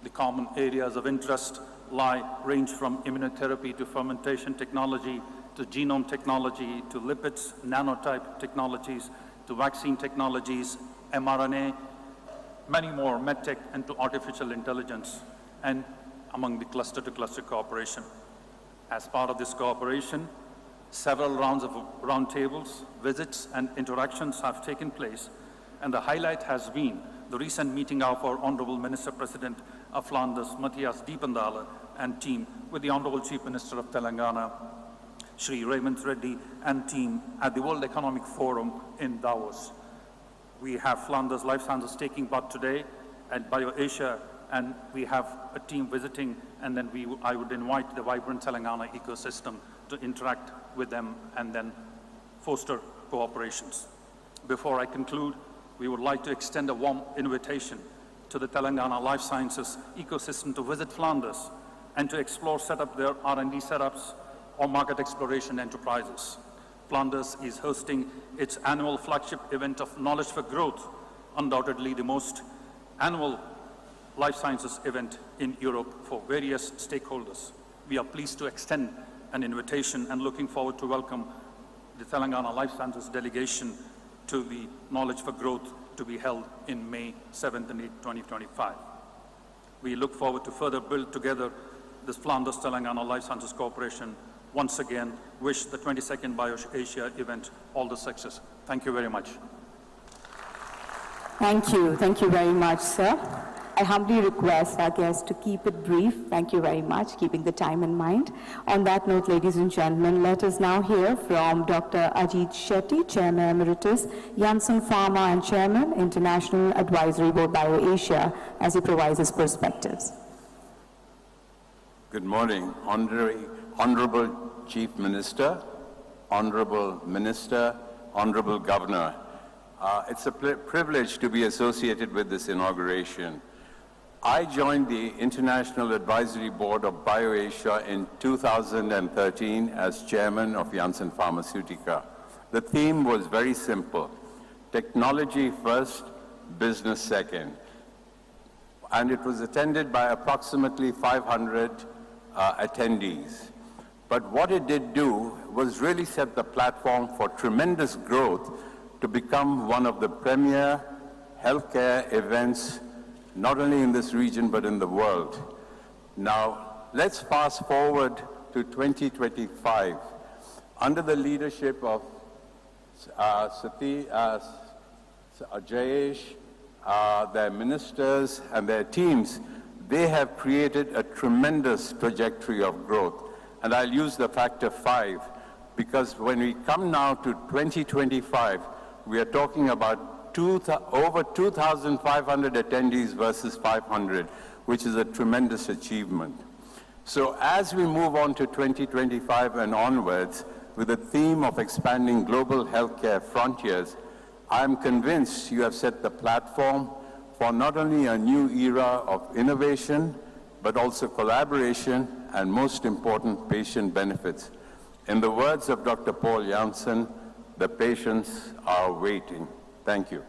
The common areas of interest range from immunotherapy to fermentation technology, to genome technology, to lipids, nanotype technologies, to vaccine technologies, mRNA, many more, medtech, and to artificial intelligence, and among the cluster-to-cluster cooperation. As part of this cooperation, several rounds of roundtables, visits, and interactions have taken place, and the highlight has been the recent meeting of our Honorable Minister President of Flanders, Matthias Deependale, and team with the Honorable Chief Minister of Telangana, Shri Revanth Reddy, and team at the World Economic Forum in Davos. We have Flanders Life Sciences taking part today at BioAsia, and we have a team visiting, and then I would invite the vibrant Telangana ecosystem to interact with them and then foster cooperations. Before I conclude, we would like to extend a warm invitation to the Telangana Life Sciences ecosystem to visit Flanders and to explore, set up their R&D setups or market exploration enterprises. Flanders is hosting its annual flagship event of Knowledge for Growth, undoubtedly the most annual life sciences event in Europe for various stakeholders. We are pleased to extend an invitation and looking forward to welcome the Telangana Life Sciences delegation to the Knowledge for Growth to be held in May 7th and 8th, 2025. We look forward to further build together this Flanders-Telangana Life Sciences Cooperation. Once again, wish the 22nd BioAsia event all the success. Thank you very much. Thank you. Thank you very much, sir. I humbly request our guests to keep it brief. Thank you very much, keeping the time in mind. On that note, ladies and gentlemen, let us now hear from Dr. Ajit Shetty, Chairman Emeritus, Janssen Pharma and Chairman, International Advisory Board BioAsia, as he provides his perspectives. Good morning, Honorable Chief Minister, Honorable Minister, Honorable Governor. It's a privilege to be associated with this inauguration. I joined the International Advisory Board of BioAsia in 2013 as chairman of Janssen Pharmaceutica. The theme was very simple: technology first, business second. And it was attended by approximately 500 attendees. But what it did do was really set the platform for tremendous growth to become one of the premier healthcare events, not only in this region, but in the world. Now, let's fast forward to 2025. Under the leadership of Jayesh, their ministers and their teams, they have created a tremendous trajectory of growth. And I'll use the factor 5, because when we come now to 2025, we are talking about over 2,500 attendees versus 500, which is a tremendous achievement. So as we move on to 2025 and onwards, with the theme of expanding global healthcare frontiers, I'm convinced you have set the platform for not only a new era of innovation, but also collaboration and, most important, patient benefits. In the words of Dr. Paul Janssen, the patients are waiting. Thank you.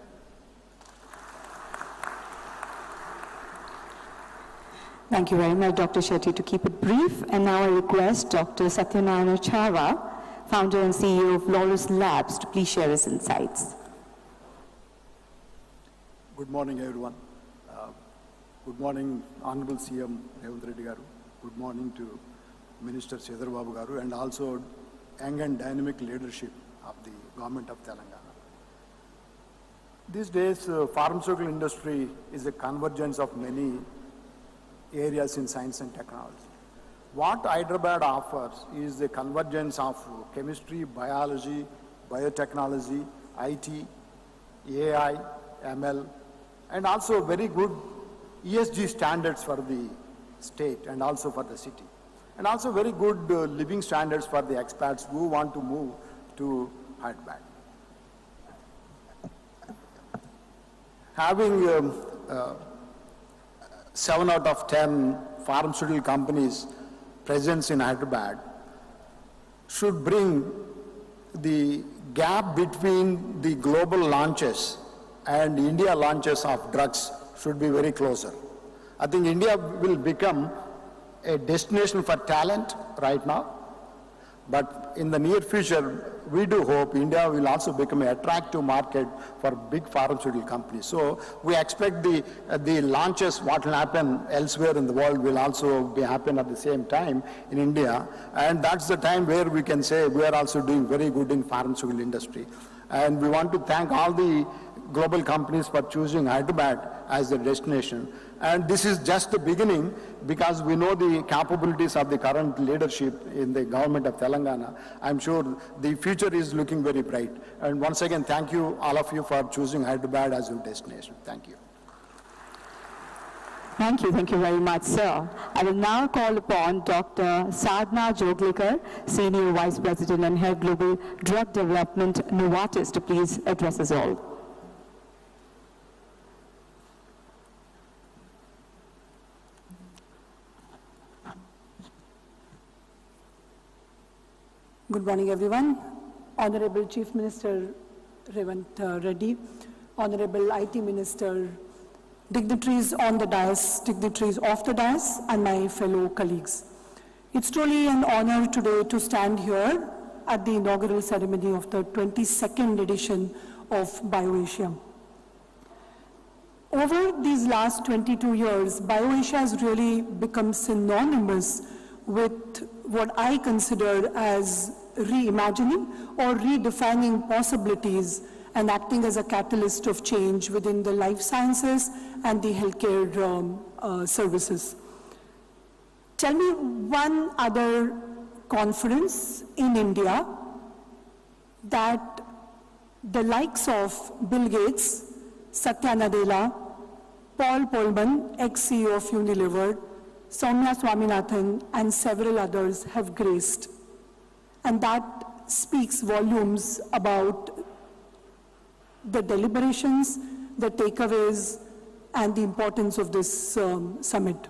Thank you very much, Dr. Shetty, to keep it brief. And now I request Dr. Satyanarayana Chava, founder and CEO of Laurus Labs, to please share his insights. Good morning, everyone. Good morning, Honorable CM Revanth Reddy garu. Good morning to Minister Sridhar Babu garu, and also young and dynamic leadership of the government of Telangana. These days, pharmaceutical industry is a convergence of many areas in science and technology. What Hyderabad offers is a convergence of chemistry, biology, biotechnology, IT, AI, ML, and also very good ESG standards for the state and also for the city. And also very good living standards for the expats who want to move to Hyderabad. Having 7 out of 10 pharmaceutical companies presence in Hyderabad should bring the gap between the global launches and India launches of drugs should be very closer. I think India will become a destination for talent right now, but in the near future, we do hope India will also become an attractive market for big pharmaceutical companies. So we expect the launches, what will happen elsewhere in the world will also happen at the same time in India. And that's the time where we can say we are also doing very good in pharmaceutical industry. And we want to thank all the global companies for choosing Hyderabad as the destination. And this is just the beginning, because we know the capabilities of the current leadership in the government of Telangana. I'm sure the future is looking very bright. And once again, thank you, all of you, for choosing Hyderabad as your destination. Thank you. Thank you very much, sir. I will now call upon Dr. Sadhna Joglikar, Senior Vice President and Head Global Drug Development, Novartis, to please address us all. Good morning, everyone. Honorable Chief Minister Revanth Reddy, Honorable IT Minister, dignitaries on the dais, dignitaries off the dais, and my fellow colleagues. It's truly an honor today to stand here at the inaugural ceremony of the 22nd edition of BioAsia. Over these last 22 years, BioAsia has really become synonymous with what I consider as reimagining or redefining possibilities and acting as a catalyst of change within the life sciences and the healthcare services. Tell me one other conference in India that the likes of Bill Gates, Satya Nadella, Paul Polman, ex-CEO of Unilever, Soumya Swaminathan, and several others have graced. And that speaks volumes about the deliberations, the takeaways, and the importance of this summit.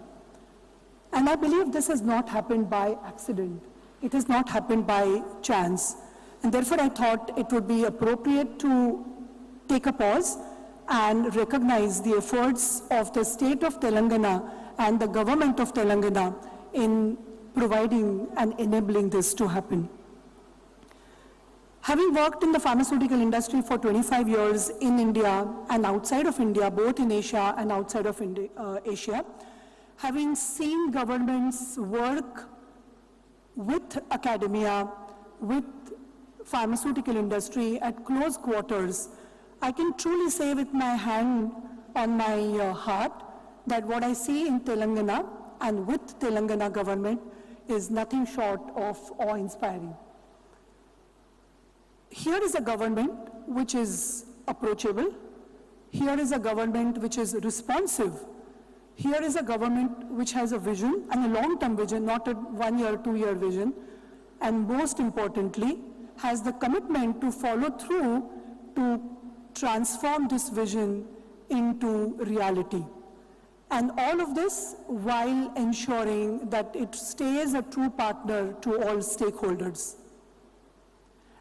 And I believe this has not happened by accident. It has not happened by chance. And therefore, I thought it would be appropriate to take a pause and recognize the efforts of the state of Telangana and the government of Telangana in providing and enabling this to happen. Having worked in the pharmaceutical industry for 25 years in India and outside of India, both in Asia and outside of Asia, having seen governments work with academia, with pharmaceutical industry at close quarters, I can truly say with my hand on my heart that what I see in Telangana and with Telangana government is nothing short of awe-inspiring. Here is a government which is approachable. Here is a government which is responsive. Here is a government which has a vision, and a long-term vision, not a 1 year, 2 year vision, and most importantly, has the commitment to follow through to transform this vision into reality. And all of this while ensuring that it stays a true partner to all stakeholders.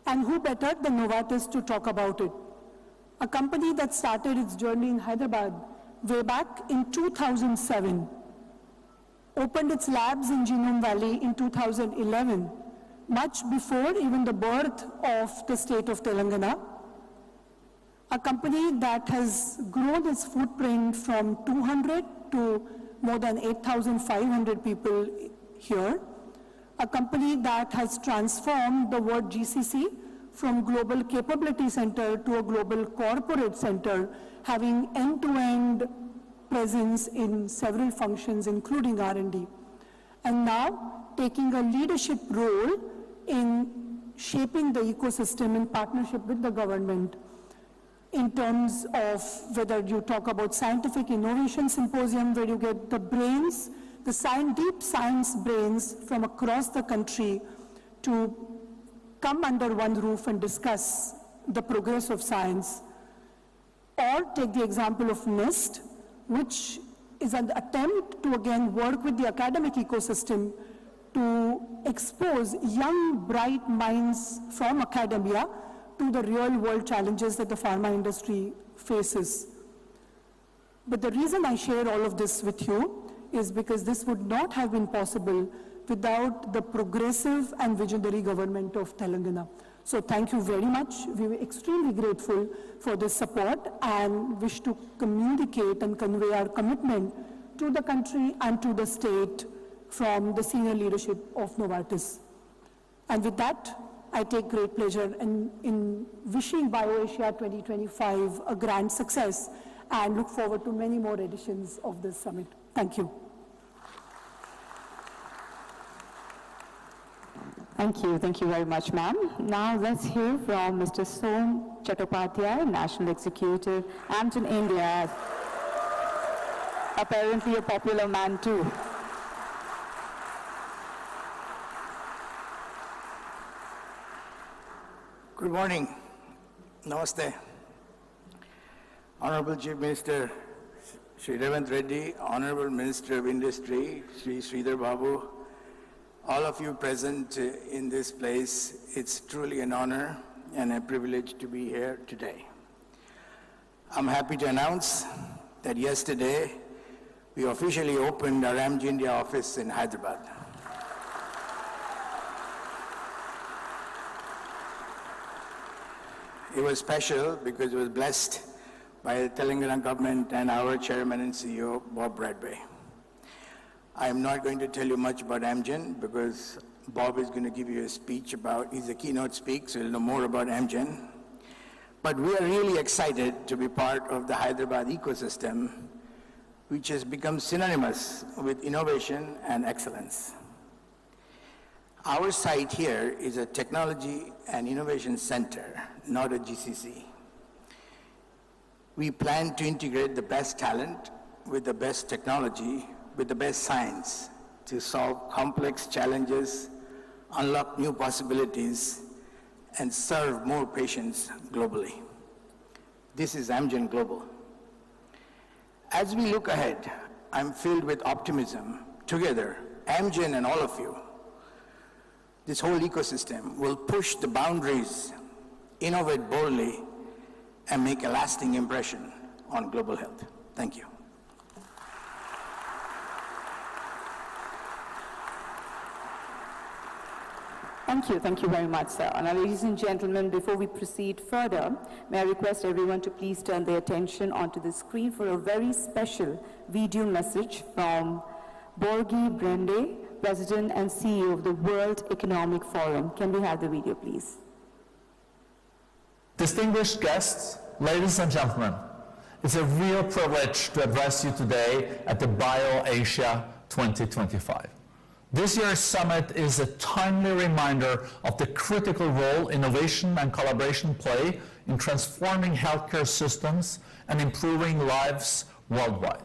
And who better than Novartis to talk about it? A company that started its journey in Hyderabad way back in 2007, opened its labs in Genome Valley in 2011, much before even the birth of the state of Telangana. A company that has grown its footprint from 200 to more than 8,500 people here. A company that has transformed the word GCC from Global Capability Center to a Global Corporate Center, having end-to-end presence in several functions, including R&D. And now taking a leadership role in shaping the ecosystem in partnership with the government in terms of whether you talk about scientific innovation symposium, where you get the brains, the deep science brains from across the country to come under one roof and discuss the progress of science. Or take the example of NIST, which is an attempt to again work with the academic ecosystem to expose young, bright minds from academia to the real world challenges that the pharma industry faces. But the reason I share all of this with you is because this would not have been possible without the progressive and visionary government of Telangana. So thank you very much. We were extremely grateful for this support and wish to communicate and convey our commitment to the country and to the state from the senior leadership of Novartis. And with that, I take great pleasure in wishing BioAsia 2025 a grand success and look forward to many more editions of this summit. Thank you. Thank you very much, ma'am. Now let's hear from Mr. Som Chattopadhyay, National Executive, Amgen India, apparently a popular man too. Good morning. Namaste. Honorable Chief Minister Shri Revanth Reddy, Honorable Minister of Industry Shri Sridhar Babu, all of you present in this place, it's truly an honor and a privilege to be here today. I'm happy to announce that yesterday we officially opened our Amgen India office in Hyderabad. It was special because it was blessed by the Telangana government and our chairman and CEO, Bob Bradway. I am not going to tell you much about Amgen because Bob is going to give you a speech about, he's a keynote speaker, so you'll know more about Amgen. But we are really excited to be part of the Hyderabad ecosystem, which has become synonymous with innovation and excellence. Our site here is a technology and innovation center, not a GCC. We plan to integrate the best talent with the best technology, with the best science to solve complex challenges, unlock new possibilities, and serve more patients globally. This is Amgen Global. As we look ahead, I'm filled with optimism. Together, Amgen and all of you, this whole ecosystem will push the boundaries, innovate boldly, and make a lasting impression on global health. Thank you. Thank you very much, sir. Now, ladies and gentlemen, before we proceed further, may I request everyone to please turn their attention onto the screen for a very special video message from Borgi Brende, President and CEO of the World Economic Forum. Can we have the video, please? Distinguished guests, ladies and gentlemen, it's a real privilege to address you today at the BioAsia 2025. This year's summit is a timely reminder of the critical role innovation and collaboration play in transforming healthcare systems and improving lives worldwide.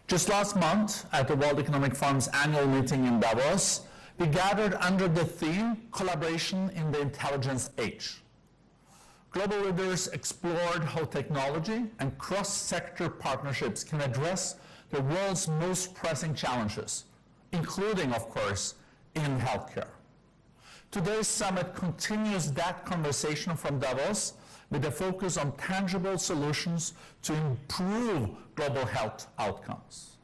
Just last month, at the World Economic Forum's annual meeting in Davos, we gathered under the theme, Collaboration in the Intelligence Age. Global leaders explored how technology and cross-sector partnerships can address the world's most pressing challenges, including, of course, in healthcare. Today's summit continues that conversation from Davos with a focus on tangible solutions to improve global health outcomes.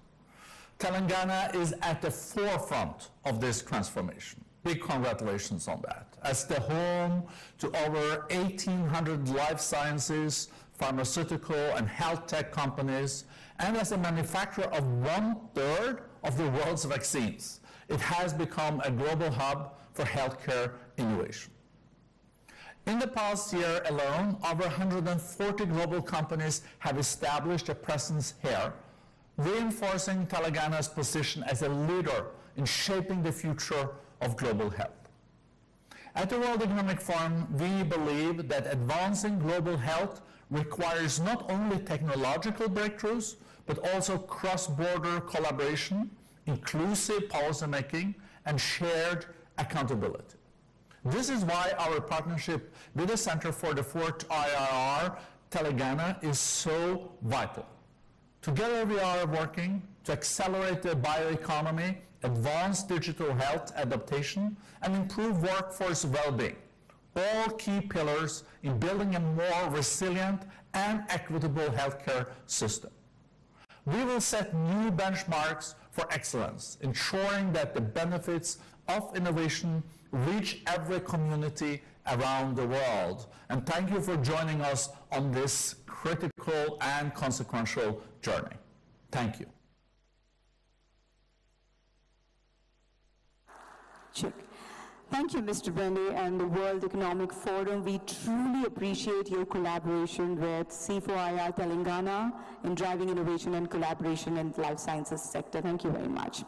Telangana is at the forefront of this transformation. Big congratulations on that. As the home to over 1,800 life sciences, pharmaceutical and health tech companies, and as a manufacturer of 1/3 of the world's vaccines, it has become a global hub for healthcare innovation. In the past year alone, over 140 global companies have established a presence here, reinforcing Telangana's position as a leader in shaping the future of global health. At the World Economic Forum, we believe that advancing global health requires not only technological breakthroughs, but also cross-border collaboration, inclusive policymaking, and shared accountability. This is why our partnership with the Center for the Fourth IIR Telangana is so vital. Together we are working to accelerate the bioeconomy, advance digital health adaptation, and improve workforce well-being, all key pillars in building a more resilient and equitable healthcare system. We will set new benchmarks for excellence, ensuring that the benefits of innovation reach every community around the world. And thank you for joining us on this critical and consequential journey. Thank you. Check. Thank you, Mr. Reddy and the World Economic Forum. We truly appreciate your collaboration with C4IR Telangana in driving innovation and collaboration in the life sciences sector. Thank you very much.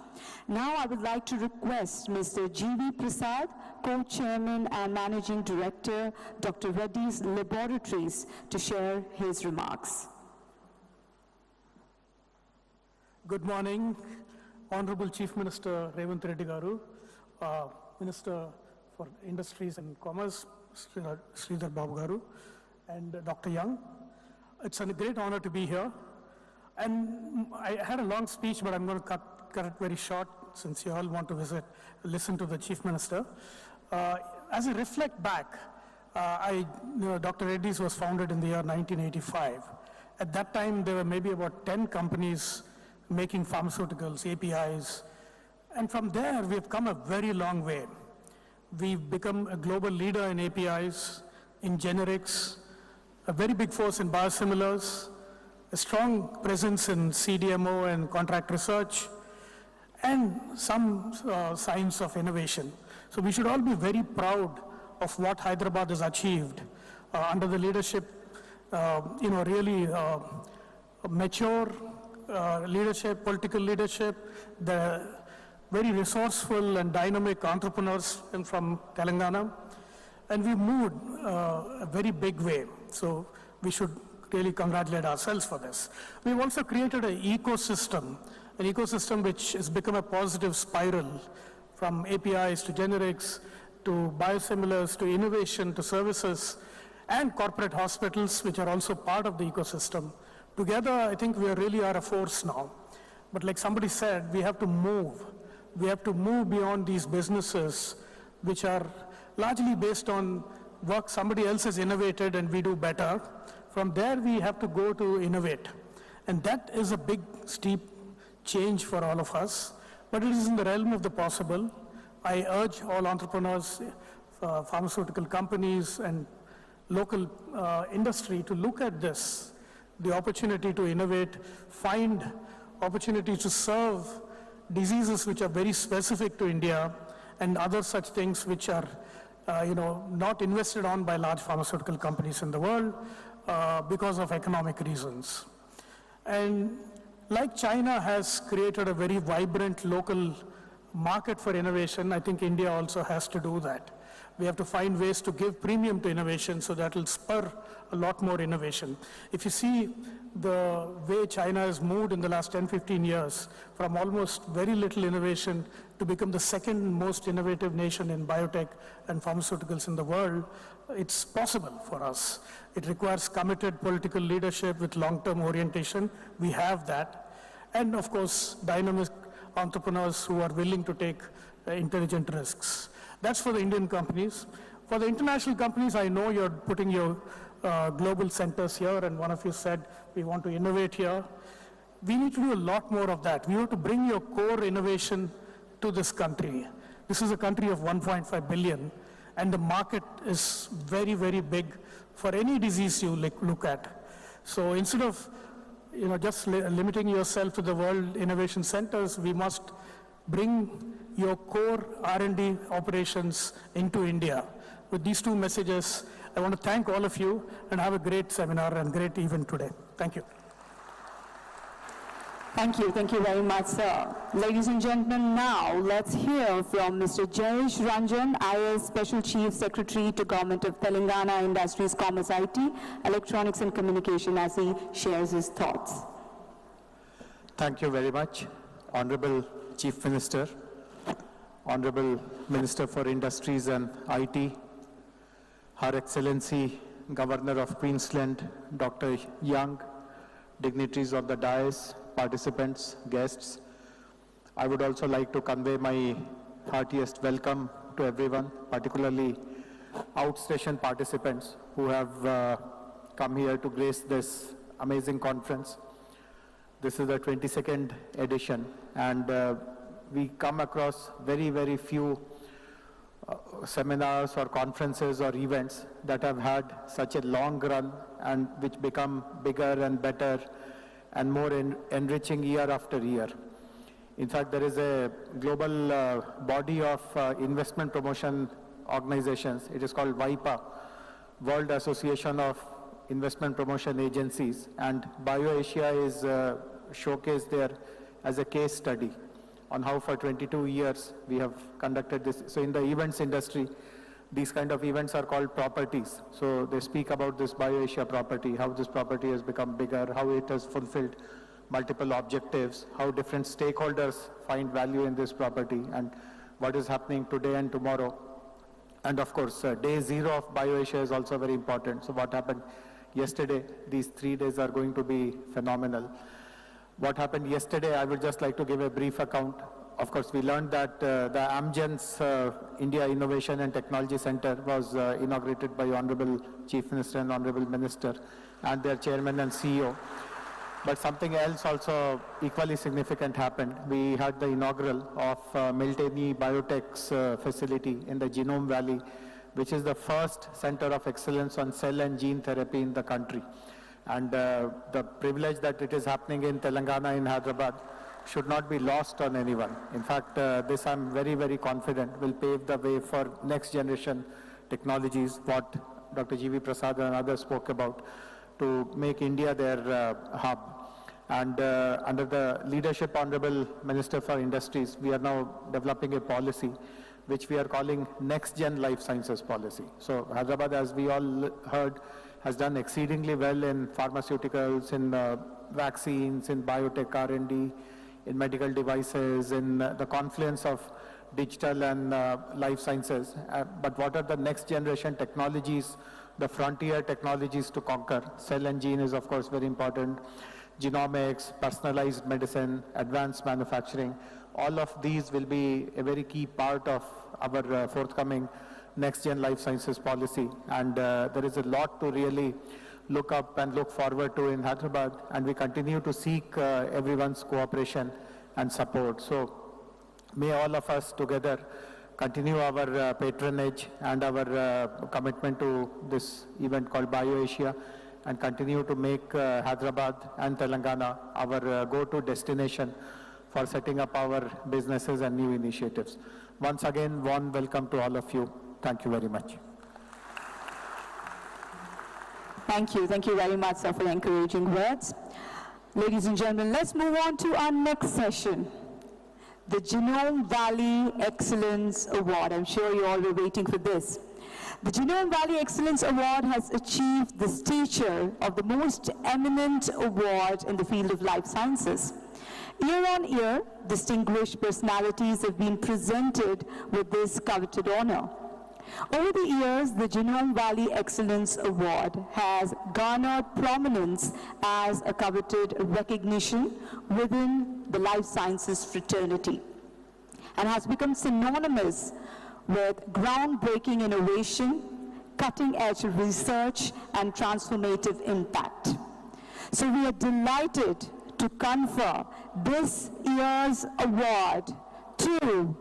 Now I would like to request Mr. G.V. Prasad, Co-Chairman and Managing Director, Dr. Reddy's Laboratories, to share his remarks. Good morning, Honorable Chief Minister Revanth Reddy Garu, Minister for Industries and Commerce, Sridhar Babu Garu, and Dr. Young. It's a great honor to be here. And I had a long speech, but I'm going to cut it very short since you all want to listen to the Chief Minister. As I reflect back, Dr. Reddy's was founded in the year 1985. At that time, there were maybe about 10 companies making pharmaceuticals, APIs, and from there, we've come a very long way. We've become a global leader in APIs, in generics, a very big force in biosimilars, a strong presence in CDMO and contract research, and some signs of innovation. So we should all be very proud of what Hyderabad has achieved under the leadership, really mature leadership, political leadership, the very resourceful and dynamic entrepreneurs from Telangana, and we moved a very big way. So we should really congratulate ourselves for this. We've also created an ecosystem which has become a positive spiral, from APIs to generics, to biosimilars, to innovation, to services, and corporate hospitals, which are also part of the ecosystem. Together, I think we really are a force now. But like somebody said, we have to move. We have to move beyond these businesses, which are largely based on work somebody else has innovated and we do better. From there, we have to go to innovate. And that is a big, steep change for all of us, but it is in the realm of the possible. I urge all entrepreneurs, pharmaceutical companies, and local industry to look at this, the opportunity to innovate, find opportunities to serve diseases which are very specific to India, and other such things which are not invested on by large pharmaceutical companies in the world because of economic reasons. And like China has created a very vibrant local market for innovation, I think India also has to do that. We have to find ways to give premium to innovation, so that will spur a lot more innovation. If you see the way China has moved in the last 10, 15 years, from almost very little innovation to become the second most innovative nation in biotech and pharmaceuticals in the world, it's possible for us. It requires committed political leadership with long-term orientation. We have that. And of course, dynamic entrepreneurs who are willing to take intelligent risks. That's for the Indian companies. For the international companies, I know you're putting your global centers here, and one of you said we want to innovate here. We need to do a lot more of that. We have to bring your core innovation to this country. This is a country of 1.5 billion, and the market is very, very big for any disease you look at. So instead of just limiting yourself to the World Innovation Centers, we must bring your core R&D operations into India. With these two messages, I want to thank all of you and have a great seminar and great event today. Thank you. Thank you very much, sir. Ladies and gentlemen, now let's hear from Mr. Jayesh Ranjan, IAS Special Chief Secretary to Government of Telangana Industries, Commerce, IT, Electronics and Communication, as he shares his thoughts. Thank you very much, Honorable Chief Minister, Honorable Minister for Industries and IT, Her Excellency Governor of Queensland, Dr. Young, dignitaries of the dais, participants, guests. I would also like to convey my heartiest welcome to everyone, particularly outstation participants who have come here to grace this amazing conference. This is the 22nd edition, and we come across very, very few seminars or conferences or events that have had such a long run and which become bigger and better and more enriching year after year. In fact, there is a global body of investment promotion organizations. It is called WIPA, World Association of Investment Promotion Agencies, and BioAsia is showcased there as a case study on how for 22 years we have conducted this. So in the events industry, these kind of events are called properties. So they speak about this BioAsia property, how this property has become bigger, how it has fulfilled multiple objectives, how different stakeholders find value in this property, and what is happening today and tomorrow. And of course, day zero of BioAsia is also very important. So what happened yesterday, these 3 days are going to be phenomenal. What happened yesterday, I would just like to give a brief account. Of course, we learned that the Amgen's India Innovation and Technology Center was inaugurated by Honorable Chief Minister and Honorable Minister and their Chairman and CEO. But something else also equally significant happened. We had the inaugural of Miltenyi Biotech's facility in the Genome Valley, which is the first center of excellence on cell and gene therapy in the country. And the privilege that it is happening in Telangana, in Hyderabad, should not be lost on anyone. In fact, this I'm very, very confident will pave the way for next generation technologies, what Dr. G.V. Prasad and others spoke about, to make India their hub. And under the leadership Honorable Minister for Industries, we are now developing a policy which we are calling Next Gen Life Sciences Policy. So Hyderabad, as we all heard, has done exceedingly well in pharmaceuticals, in vaccines, in biotech R&D, in medical devices, in the confluence of digital and life sciences. But what are the next generation technologies, the frontier technologies to conquer? Cell and gene is of course very important. Genomics, personalized medicine, advanced manufacturing, all of these will be a very key part of our forthcoming Next Gen Life Sciences Policy. And there is a lot to really look up and look forward to in Hyderabad, and we continue to seek everyone's cooperation and support. So may all of us together continue our patronage and our commitment to this event called BioAsia, and continue to make Hyderabad and Telangana our go-to destination for setting up our businesses and new initiatives. Once again, warm welcome to all of you. Thank you very much. Thank you. Thank you very much, sir, for the encouraging words. Ladies and gentlemen, let's move on to our next session, the Genome Valley Excellence Award. I'm sure you all were waiting for this. The Genome Valley Excellence Award has achieved the stature of the most eminent award in the field of life sciences. Year on year, distinguished personalities have been presented with this coveted honor. Over the years, the Genome Valley Excellence Award has garnered prominence as a coveted recognition within the life sciences fraternity, and has become synonymous with groundbreaking innovation, cutting-edge research, and transformative impact. So we are delighted to confer this year's award to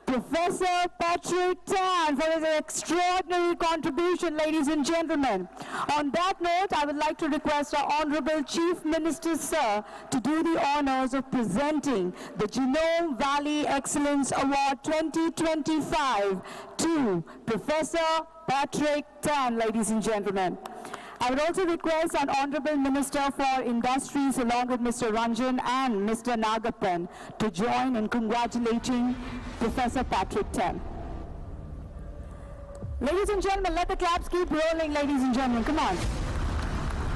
Professor Patrick Tan for his extraordinary contribution, ladies and gentlemen. On that note, I would like to request our Honorable Chief Minister, sir, to do the honors of presenting the Genome Valley Excellence Award 2025 to Professor Patrick Tan, ladies and gentlemen. I would also request an Honorable Minister for Industries along with Mr. Ranjan and Mr. Nagappan to join in congratulating Professor Patrick Tan. Ladies and gentlemen, let the claps keep rolling, ladies and gentlemen, come on.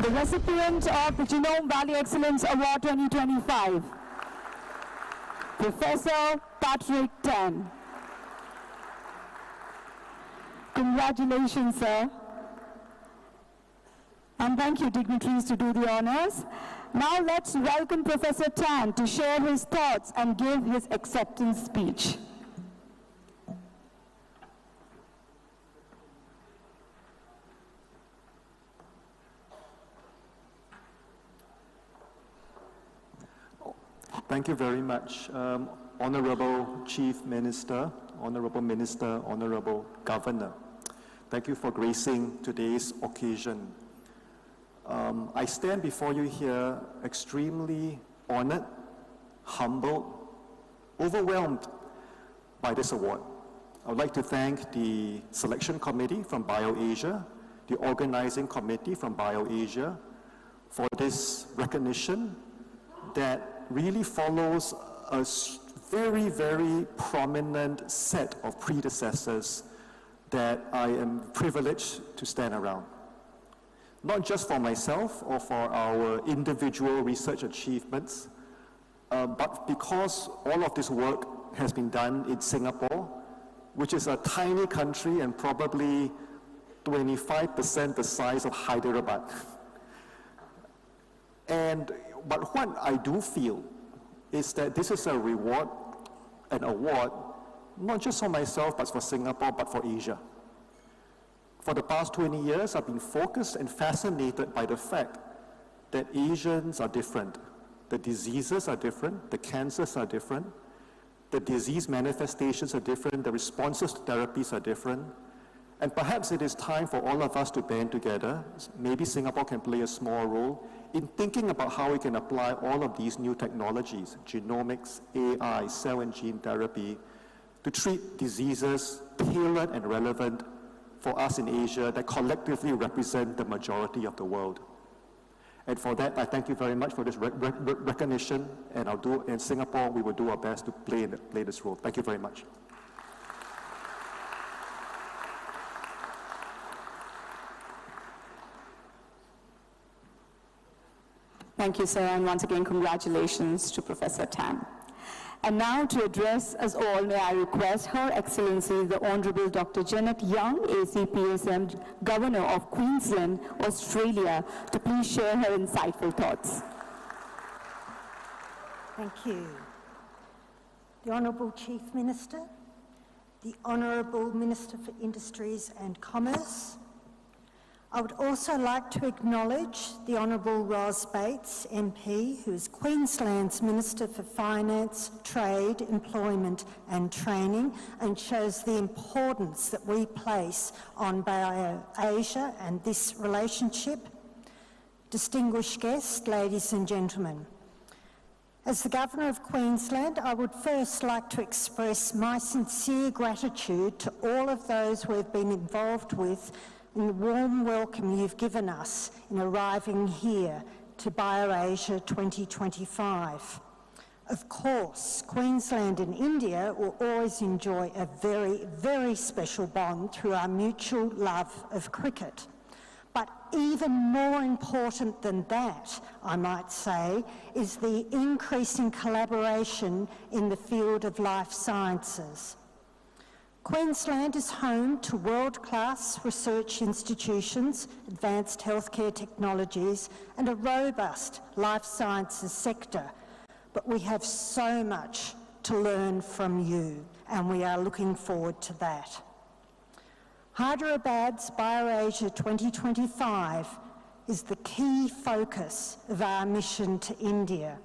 The recipient of the Genome Valley Excellence Award 2025, Professor Patrick Tan. Congratulations, sir. And thank you, dignitaries, to do the honors. Now let's welcome Professor Tan to share his thoughts and give his acceptance speech. Thank you very much. Honorable Chief Minister, Honorable Minister, Honorable Governor, thank you for gracing today's occasion. I stand before you here extremely honored, humbled, overwhelmed by this award. I would like to thank the selection committee from BioAsia, the organizing committee from BioAsia, for this recognition that really follows a very, very prominent set of predecessors that I am privileged to stand around. Not just for myself or for our individual research achievements, but because all of this work has been done in Singapore, which is a tiny country and probably 25% the size of Hyderabad. But what I do feel is that this is an award, not just for myself, but for Singapore, but for Asia. For the past 20 years, I've been focused and fascinated by the fact that Asians are different. The diseases are different, the cancers are different, the disease manifestations are different, the responses to therapies are different. And perhaps it is time for all of us to band together. Maybe Singapore can play a small role in thinking about how we can apply all of these new technologies, genomics, AI, cell and gene therapy, to treat diseases tailored and relevant for us in Asia that collectively represent the majority of the world. And for that, I thank you very much for this recognition, and in Singapore, we will do our best to play this role. Thank you very much. Thank you, sir, and once again, congratulations to Professor Tam. And now to address us all, may I request Her Excellency, the Honourable Dr. Janet Young, ACPSM, Governor of Queensland, Australia, to please share her insightful thoughts. Thank you. The Honourable Chief Minister, the Honourable Minister for Industries and Commerce. I would also like to acknowledge the Honourable Ros Bates, MP, who is Queensland's Minister for Finance, Trade, Employment and Training, and shows the importance that we place on BioAsia and this relationship. Distinguished guests, ladies and gentlemen, as the Governor of Queensland, I would first like to express my sincere gratitude to all of those we have been involved with in the warm welcome you've given us in arriving here to BioAsia 2025. Of course, Queensland and India will always enjoy a very, very special bond through our mutual love of cricket. But even more important than that, I might say, is the increasing collaboration in the field of life sciences. Queensland is home to world-class research institutions, advanced healthcare technologies, and a robust life sciences sector. But we have so much to learn from you, and we are looking forward to that. Hyderabad's BioAsia 2025 is the key focus of our mission to India.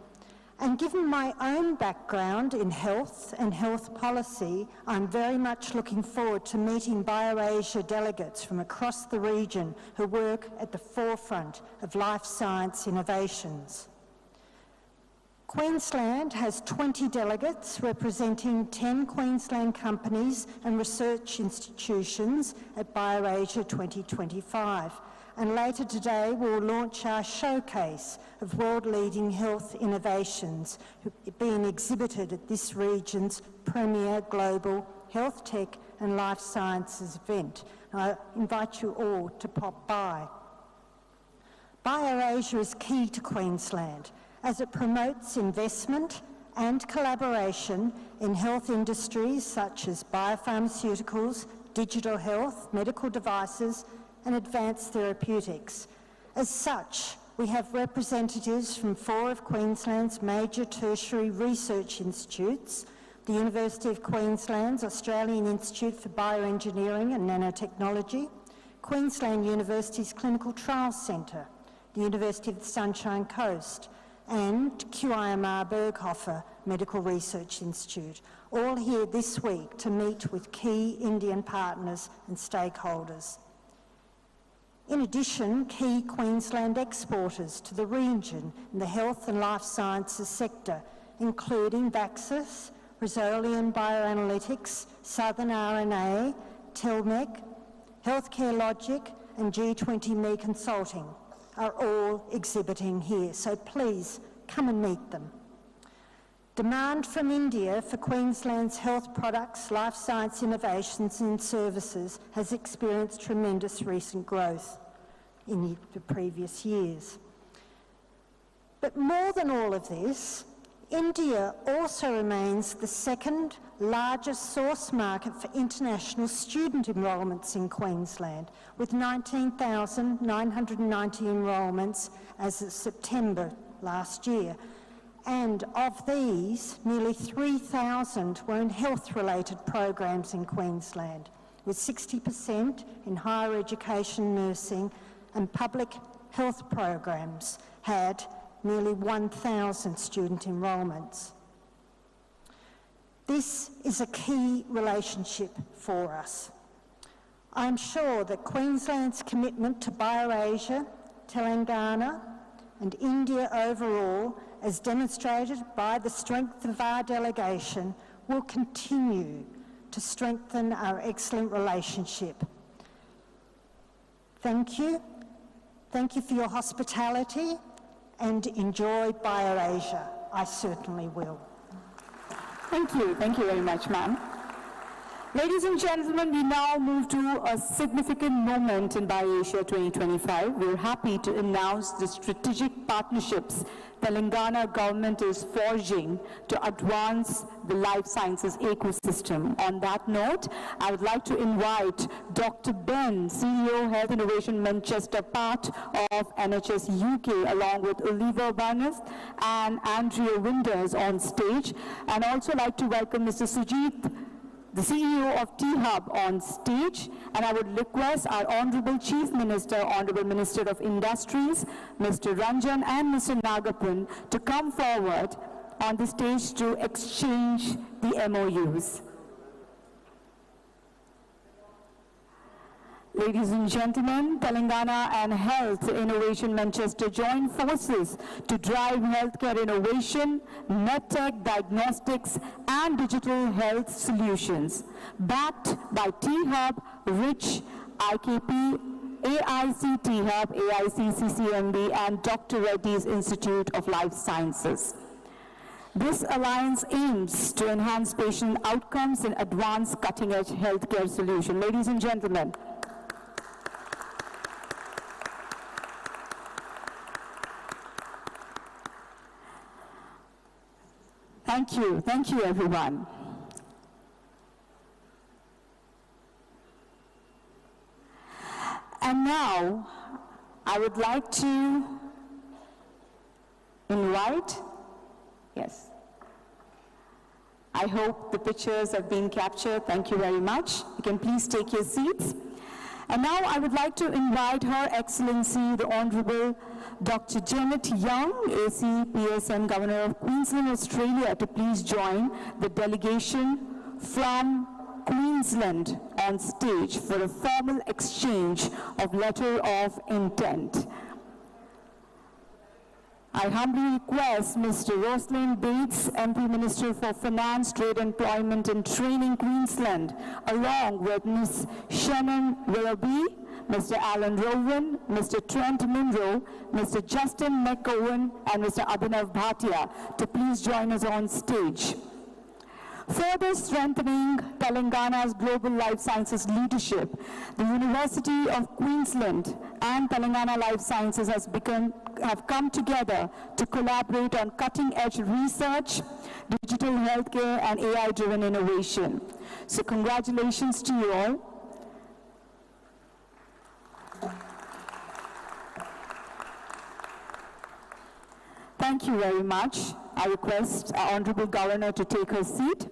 And given my own background in health and health policy, I'm very much looking forward to meeting BioAsia delegates from across the region who work at the forefront of life science innovations. Queensland has 20 delegates representing 10 Queensland companies and research institutions at BioAsia 2025. And later today, we'll launch our showcase of world-leading health innovations being exhibited at this region's premier global health tech and life sciences event. I invite you all to pop by. BioAsia is key to Queensland as it promotes investment and collaboration in health industries such as biopharmaceuticals, digital health, medical devices, and advanced therapeutics. As such, we have representatives from 4 of Queensland's major tertiary research institutes, the University of Queensland's Australian Institute for Bioengineering and Nanotechnology, Queensland University's Clinical Trials Centre, the University of the Sunshine Coast, and QIMR Berghofer Medical Research Institute, all here this week to meet with key Indian partners and stakeholders. In addition, key Queensland exporters to the region in the health and life sciences sector, including Vaxis, Resolian Bioanalytics, Southern RNA, Telmec, Healthcare Logic and G20Me Consulting are all exhibiting here, so please come and meet them. Demand from India for Queensland's health products, life science innovations and services has experienced tremendous recent growth in the previous years. But more than all of this, India also remains the second largest source market for international student enrolments in Queensland, with 19,990 enrolments as of September last year. And of these, nearly 3,000 were in health-related programs in Queensland, with 60% in higher education, nursing and public health programs had nearly 1,000 student enrolments. This is a key relationship for us. I'm sure that Queensland's commitment to BioAsia, Telangana and India overall, as demonstrated by the strength of our delegation, will continue to strengthen our excellent relationship. Thank you. Thank you for your hospitality and enjoy BioAsia. I certainly will. Thank you very much, ma'am. Ladies and gentlemen, we now move to a significant moment in BioAsia 2025. We're happy to announce the strategic partnerships Telangana government is forging to advance the life sciences ecosystem. On that note, I would like to invite Dr. Ben, CEO, Health Innovation Manchester, part of NHS UK, along with Oliver Barnes and Andrea Winders on stage, and also like to welcome Mr. Sujit, the CEO of T-Hub, on stage, and I would request our Honorable Chief Minister, Honorable Minister of Industries, Mr. Ranjan and Mr. Nagapun, to come forward on the stage to exchange the MOUs. Ladies and gentlemen, Telangana and Health Innovation Manchester join forces to drive healthcare innovation, medtech, diagnostics, and digital health solutions. Backed by T-Hub, RICH, IKP, AIC T-Hub, AIC CCMB, and Dr. Reddy's Institute of Life Sciences. This alliance aims to enhance patient outcomes and advance cutting-edge healthcare solutions. Ladies and gentlemen, thank you everyone. And now, I would like to invite, yes, I hope the pictures have been captured. Thank you very much. You can please take your seats. And now I would like to invite Her Excellency, the Honourable Dr. Janet Young, AC, PSN, Governor of Queensland, Australia, to please join the delegation from Queensland on stage for a formal exchange of letter of intent. I humbly request Mr. Rosalind Bates, MP Minister for Finance, Trade, Employment and Training, Queensland, along with Ms. Shannon Willoughby, Mr. Alan Rowan, Mr. Trent Munro, Mr. Justin McGowan, and Mr. Abhinav Bhatia to please join us on stage. Further strengthening Telangana's global life sciences leadership, the University of Queensland and Telangana Life Sciences have come together to collaborate on cutting-edge research, digital healthcare, and AI-driven innovation. So congratulations to you all. Thank you very much. I request our Honourable Governor to take her seat.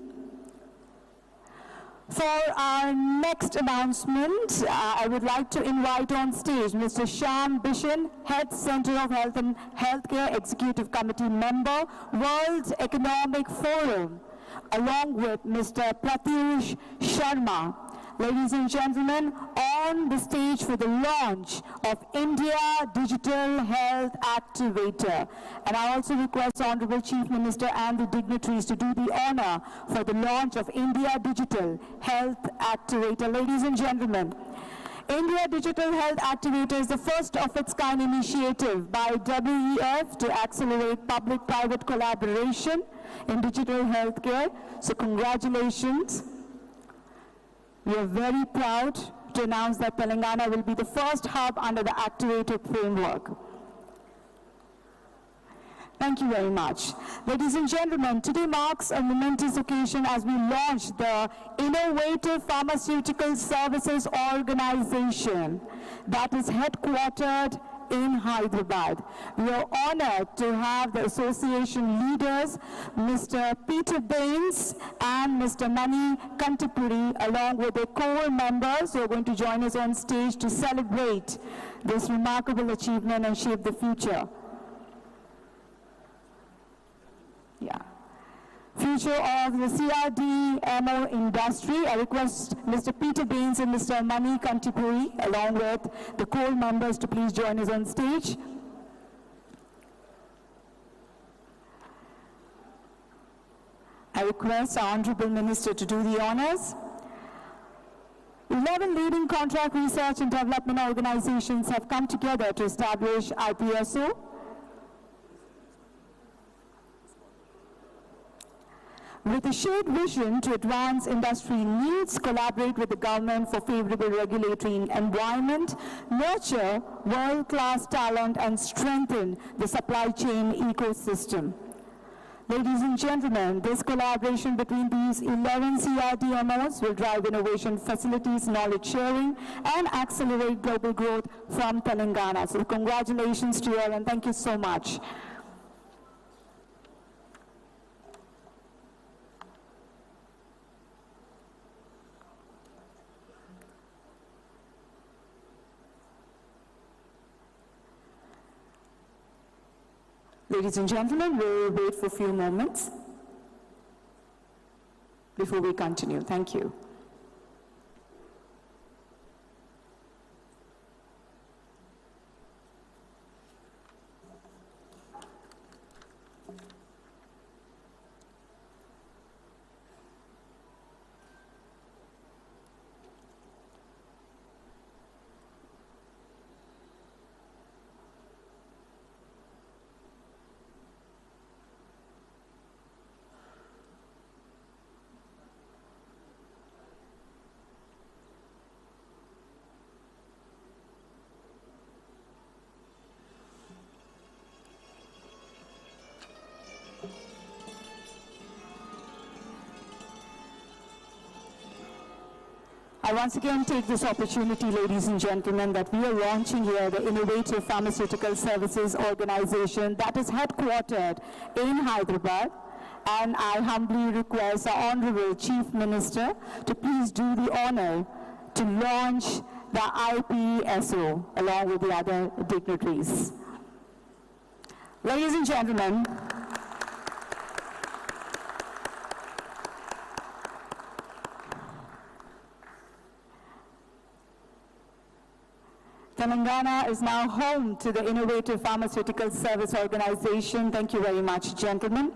For our next announcement, I would like to invite on stage Mr. Shyam Bishan, Head Center of Health and Healthcare Executive Committee member, World Economic Forum, along with Mr. Pratyush Sharma. Ladies and gentlemen, on the stage for the launch of India Digital Health Activator. And I also request Honorable Chief Minister and the dignitaries to do the honor for the launch of India Digital Health Activator. Ladies and gentlemen, India Digital Health Activator is the first of its kind initiative by WEF to accelerate public-private collaboration in digital healthcare. So congratulations. We are very proud to announce that Telangana will be the first hub under the Activator framework. Thank you very much. Ladies and gentlemen, today marks a momentous occasion as we launch the Innovative Pharmaceutical Services Organization that is headquartered in Hyderabad. We are honored to have the association leaders, Mr. Peter Baines and Mr. Mani Kantipuri, along with their core members who are going to join us on stage to celebrate this remarkable achievement and shape the future. Future of the CRDMO industry. I request Mr. Peter Baines and Mr. Mani Kantipuri, along with the core members, to please join us on stage. I request our Honorable Minister to do the honors. 11 leading contract research and development organizations have come together to establish IPSO. With a shared vision to advance industry needs, collaborate with the government for favorable regulatory environment, nurture world-class talent, and strengthen the supply chain ecosystem. Ladies and gentlemen, this collaboration between these 11 CRDMOs will drive innovation, facilities, knowledge sharing, and accelerate global growth from Telangana. So congratulations to you all, and thank you so much. Ladies and gentlemen, we'll wait for a few moments before we continue. Thank you. I once again take this opportunity, ladies and gentlemen, that we are launching here the Innovative Pharmaceutical Services Organization that is headquartered in Hyderabad. And I humbly request our Honorable Chief Minister to please do the honor to launch the IPSO along with the other dignitaries. Ladies and gentlemen, Telangana is now home to the Innovative Pharmaceutical Service Organization. Thank you very much, gentlemen.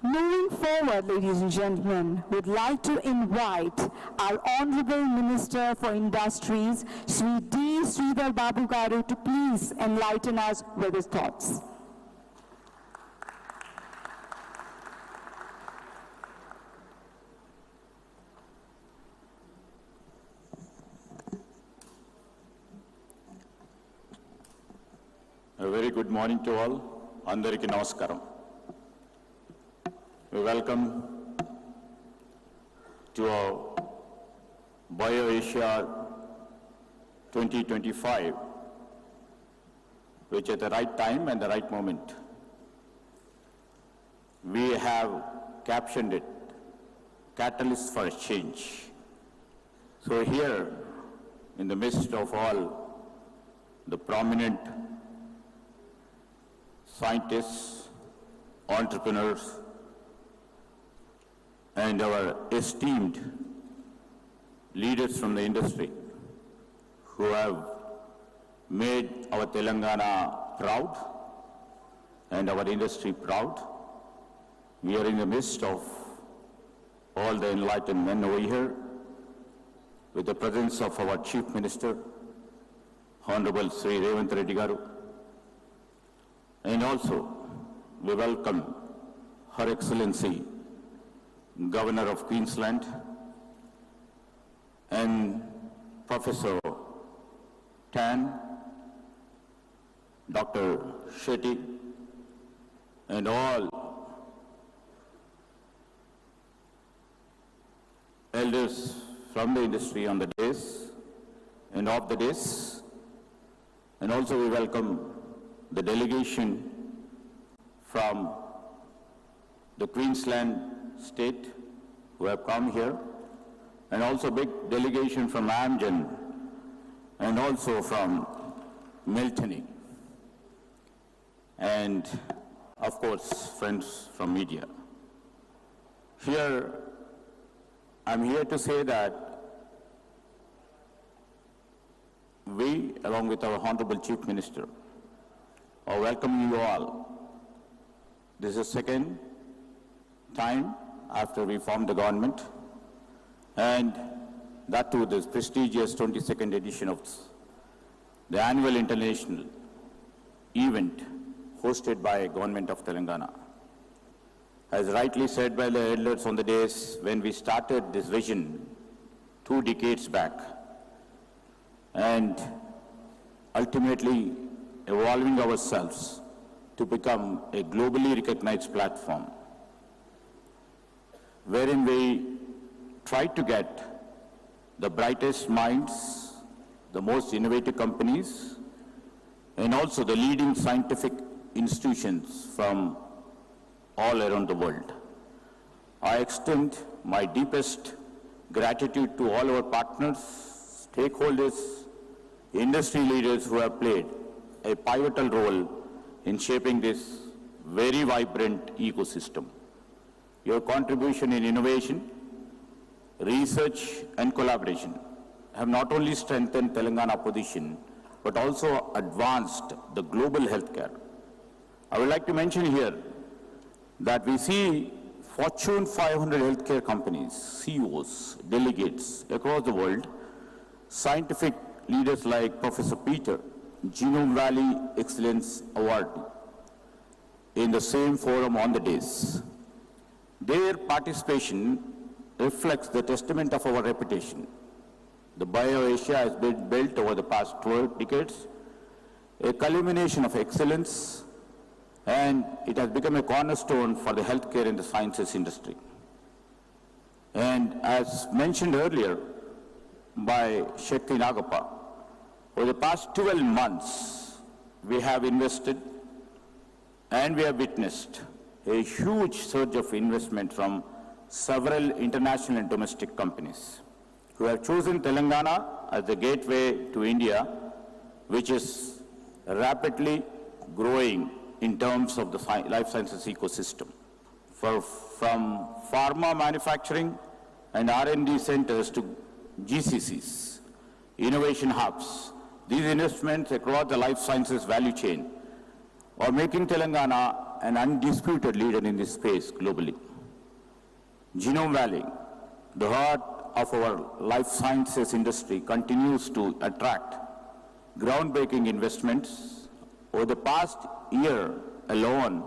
Moving forward, ladies and gentlemen, we'd like to invite our Honorable Minister for Industries, Sri D. Sridhar Babu Garu, to please enlighten us with his thoughts. A very good morning to all. Andariki namaskaram. We welcome to our BioAsia 2025 which at the right time and the right moment, we have captioned it, Catalyst for Change. So here, in the midst of all the prominent scientists, entrepreneurs, and our esteemed leaders from the industry who have made our Telangana proud and our industry proud, we are in the midst of all the enlightened men over here with the presence of our Chief Minister, Honorable Sri Revanth Reddy Garu, and also we welcome Her Excellency Governor of Queensland and Professor Tan, Dr. Shetty, and all elders from the industry on the days and of the days. And also we welcome the delegation from the Queensland State who have come here, and also big delegation from Amgen, and also from Milton, and of course friends from media. Here, I'm here to say that we, along with our Honorable Chief Minister, are welcoming you all. This is the second time after we formed the government, and that too this prestigious 22nd edition of the annual international event hosted by Government of Telangana. As rightly said by the elders on the days when we started this vision 2 decades back, and ultimately evolving ourselves to become a globally recognized platform, wherein we try to get the brightest minds, the most innovative companies, and also the leading scientific institutions from all around the world. I extend my deepest gratitude to all our partners, stakeholders, industry leaders who have played a pivotal role in shaping this very vibrant ecosystem. Your contribution in innovation, research and collaboration have not only strengthened Telangana position, but also advanced the global healthcare. I would like to mention here that we see Fortune 500 healthcare companies, CEOs, delegates across the world, scientific leaders like Professor Peter, Genome Valley Excellence Award, in the same forum on the days. Their participation reflects the testament of our reputation. The BioAsia has been built over the past 12 decades, a culmination of excellence, and it has become a cornerstone for the healthcare and the sciences industry. And as mentioned earlier by Shakti Nagappa, over the past 12 months, we have invested and we have witnessed a huge surge of investment from several international and domestic companies who have chosen Telangana as the gateway to India, which is rapidly growing in terms of the life sciences ecosystem. From pharma manufacturing and R&D centers to GCCs, innovation hubs, these investments across the life sciences value chain are making Telangana an undisputed leader in this space globally. Genome Valley, the heart of our life sciences industry, continues to attract groundbreaking investments. Over the past year alone,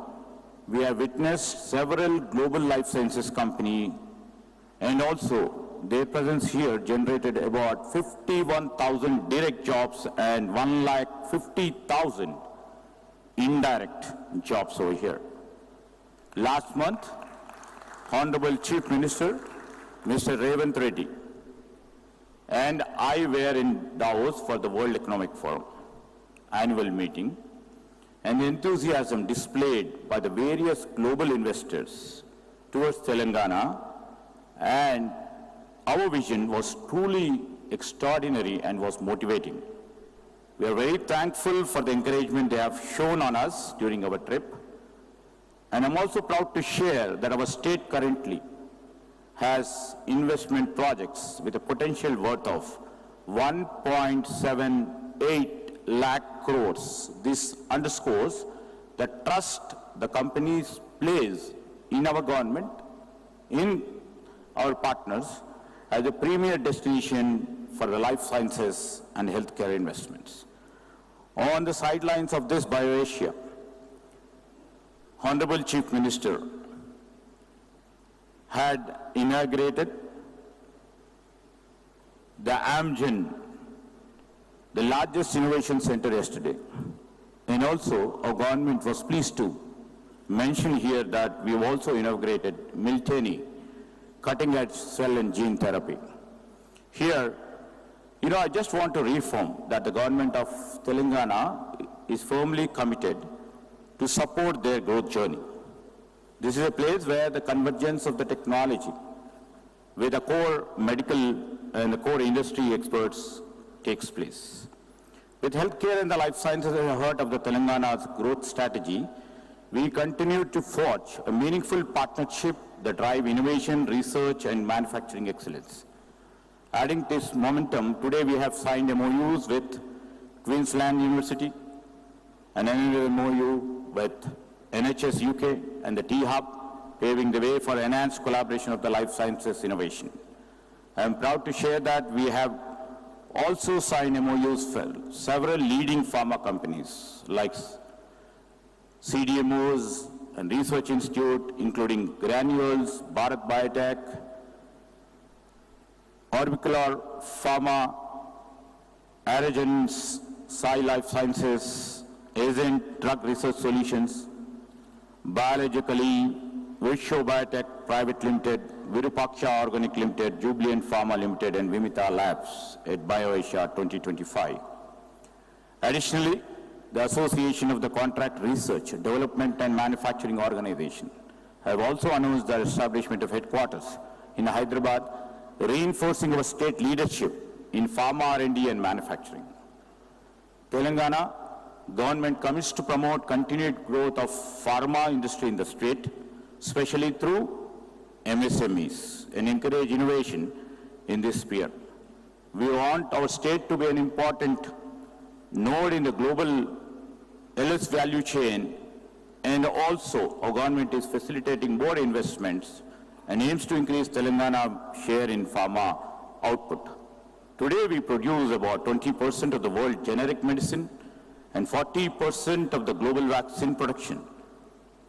we have witnessed several global life sciences companies, and also their presence here generated about 51,000 direct jobs and 150,000 indirect jobs over here. Last month, Honorable Chief Minister, Mr. Revanth Reddy, and I were in Davos for the World Economic Forum annual meeting, and the enthusiasm displayed by the various global investors towards Telangana, and our vision was truly extraordinary and was motivating. We are very thankful for the encouragement they have shown on us during our trip, and I'm also proud to share that our state currently has investment projects with a potential worth of 1.78 lakh crores. This underscores the trust the companies place in our government, in our partners, as a premier destination for the life sciences and healthcare investments. On the sidelines of this BioAsia, Honorable Chief Minister had inaugurated the Amgen, the largest innovation center yesterday. And also, our government was pleased to mention here that we have also inaugurated Miltenyi, cutting-edge cell and gene therapy. Here, I just want to reaffirm that the government of Telangana is firmly committed to support their growth journey. This is a place where the convergence of the technology with the core medical and the core industry experts takes place. With healthcare and the life sciences at the heart of the Telangana's growth strategy, we continue to forge a meaningful partnership that drive innovation, research, and manufacturing excellence. Adding this momentum, today we have signed MOUs with Queensland University and another MOU with NHS UK and the T-Hub, paving the way for enhanced collaboration of the life sciences innovation. I am proud to share that we have also signed MOUs for several leading pharma companies like CDMOs and Research Institute, including Granules, Bharat Biotech, Orbicular Pharma, Aragen, Sai Life Sciences, Agent Drug Research Solutions, Biologically, Visho Biotech Private Limited, Virupaksha Organic Limited, Jubilant Pharma Limited, and Vimita Labs at BioAsia 2025. Additionally, the Association of the Contract Research, Development and Manufacturing Organization have also announced the establishment of headquarters in Hyderabad, reinforcing our state leadership in pharma R&D and manufacturing. Telangana government commits to promote continued growth of pharma industry in the state, especially through MSMEs, and encourage innovation in this sphere. We want our state to be an important node in the global LS value chain, and also our government is facilitating more investments and aims to increase Telangana share in pharma output. Today we produce about 20% of the world generic medicine and 40% of the global vaccine production,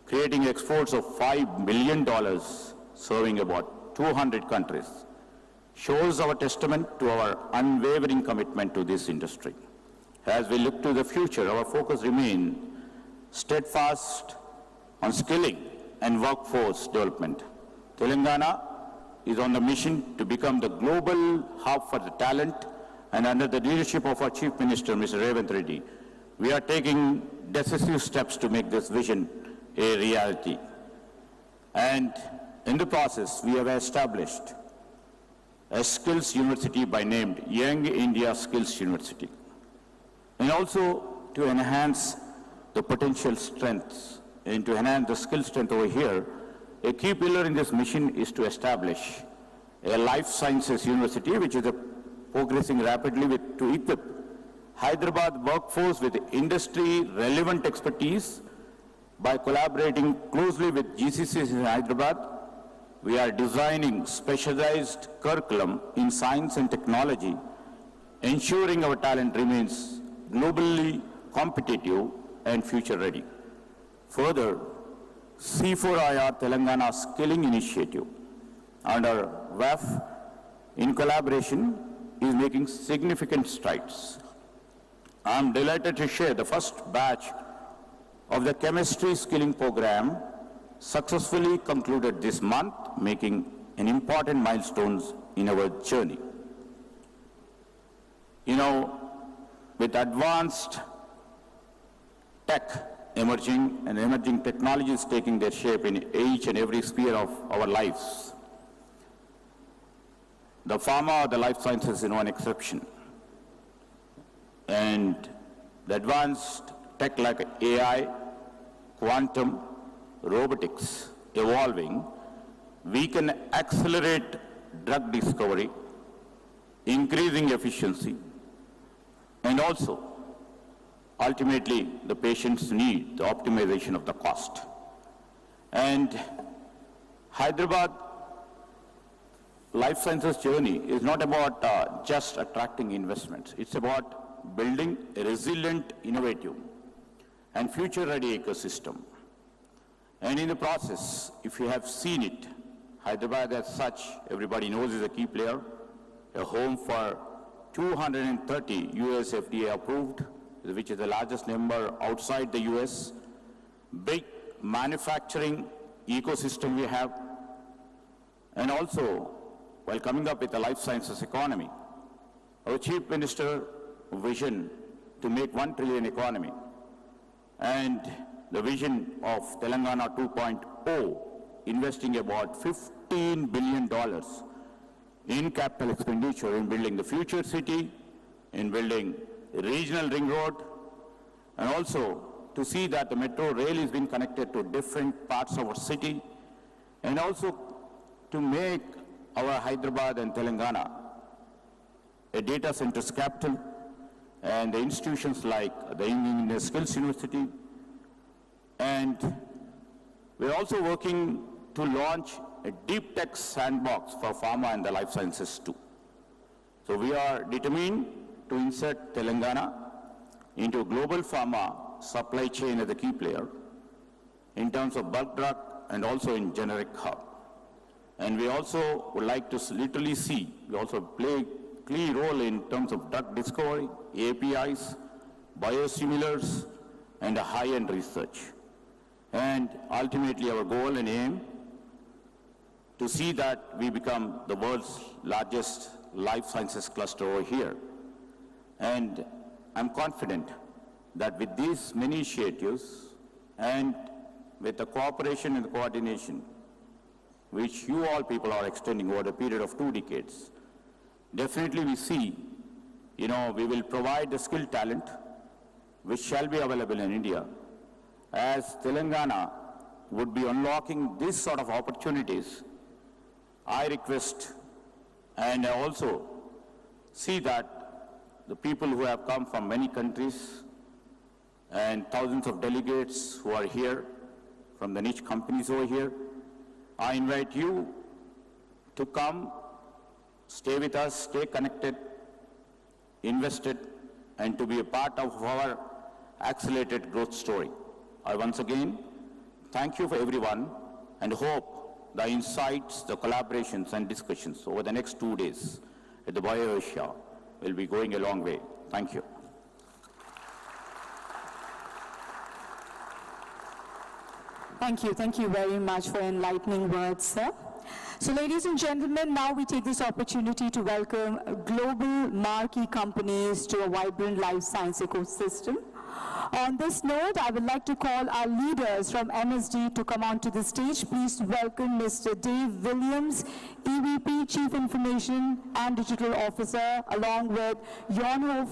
creating exports of $5 billion, serving about 200 countries, shows our testament to our unwavering commitment to this industry. As we look to the future, our focus remains steadfast on skilling and workforce development. Telangana is on the mission to become the global hub for the talent, and under the leadership of our Chief Minister, Mr. Revanth Reddy, we are taking decisive steps to make this vision a reality. And in the process, we have established a skills university by name Young India Skills University. And also to enhance the potential strengths and to enhance the skill strength over here, a key pillar in this mission is to establish a life sciences university, which is progressing rapidly to equip Hyderabad workforce with industry-relevant expertise. By collaborating closely with GCCs in Hyderabad, we are designing specialized curriculum in science and technology, ensuring our talent remains globally competitive and future-ready. Further, C4IR Telangana Skilling Initiative under WAF in collaboration is making significant strides. I am delighted to share the first batch of the chemistry skilling program successfully concluded this month, making an important milestones in our journey. With advanced tech emerging technologies taking their shape in each and every sphere of our lives. The pharma or the life sciences is no exception. And the advanced tech like AI, quantum, robotics evolving, we can accelerate drug discovery, increasing efficiency, and also, ultimately, the patients need the optimization of the cost. And Hyderabad life sciences journey is not about just attracting investments. It's about building a resilient, innovative, and future-ready ecosystem. And in the process, if you have seen it, Hyderabad as such, everybody knows is a key player, a home for 230 US FDA approved, which is the largest number outside the US, big manufacturing ecosystem we have, and also, while coming up with a life sciences economy, our Chief Minister vision to make 1 trillion economy, and the vision of Telangana 2.0, investing about $15 billion in capital expenditure in building the future city, in building a regional ring road, and also to see that the metro rail is being connected to different parts of our city, and also to make our Hyderabad and Telangana a data centers capital, and the institutions like the Indian Skills University. And we're also working to launch a deep tech sandbox for pharma and the life sciences too. So we are determined to insert Telangana into a global pharma supply chain as a key player in terms of bulk drug and also in generic hub. And we also would like to literally see, we also play a key role in terms of drug discovery, APIs, biosimilars, and a high-end research. And ultimately our goal and aim to see that we become the world's largest life sciences cluster over here. And I'm confident that with these many initiatives and with the cooperation and the coordination which you all people are extending over a period of 2 decades, definitely we see, we will provide the skilled talent which shall be available in India, as Telangana would be unlocking this sort of opportunities. I request and I also see that the people who have come from many countries and thousands of delegates who are here from the niche companies over here, I invite you to come, stay with us, stay connected, invested, and to be a part of our accelerated growth story. I once again thank you for everyone and hope the insights, the collaborations and discussions over the next 2 days at the BioAsia will be going a long way. Thank you. Thank you very much for enlightening words, sir. So ladies and gentlemen, now we take this opportunity to welcome global marquee companies to a vibrant life science ecosystem. On this note, I would like to call our leaders from MSD to come onto the stage. Please welcome Mr. Dave Williams, EVP, Chief Information and Digital Officer, along with Jonho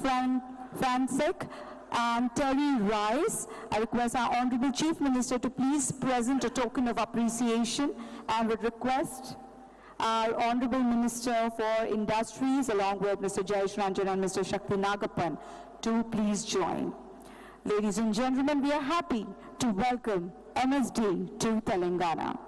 Francek and Terry Rice. I request our Honorable Chief Minister to please present a token of appreciation, and would request our Honorable Minister for Industries, along with Mr. Jayesh Ranjan and Mr. Shakti Nagapan, to please join. Ladies and gentlemen, we are happy to welcome MSD to Telangana.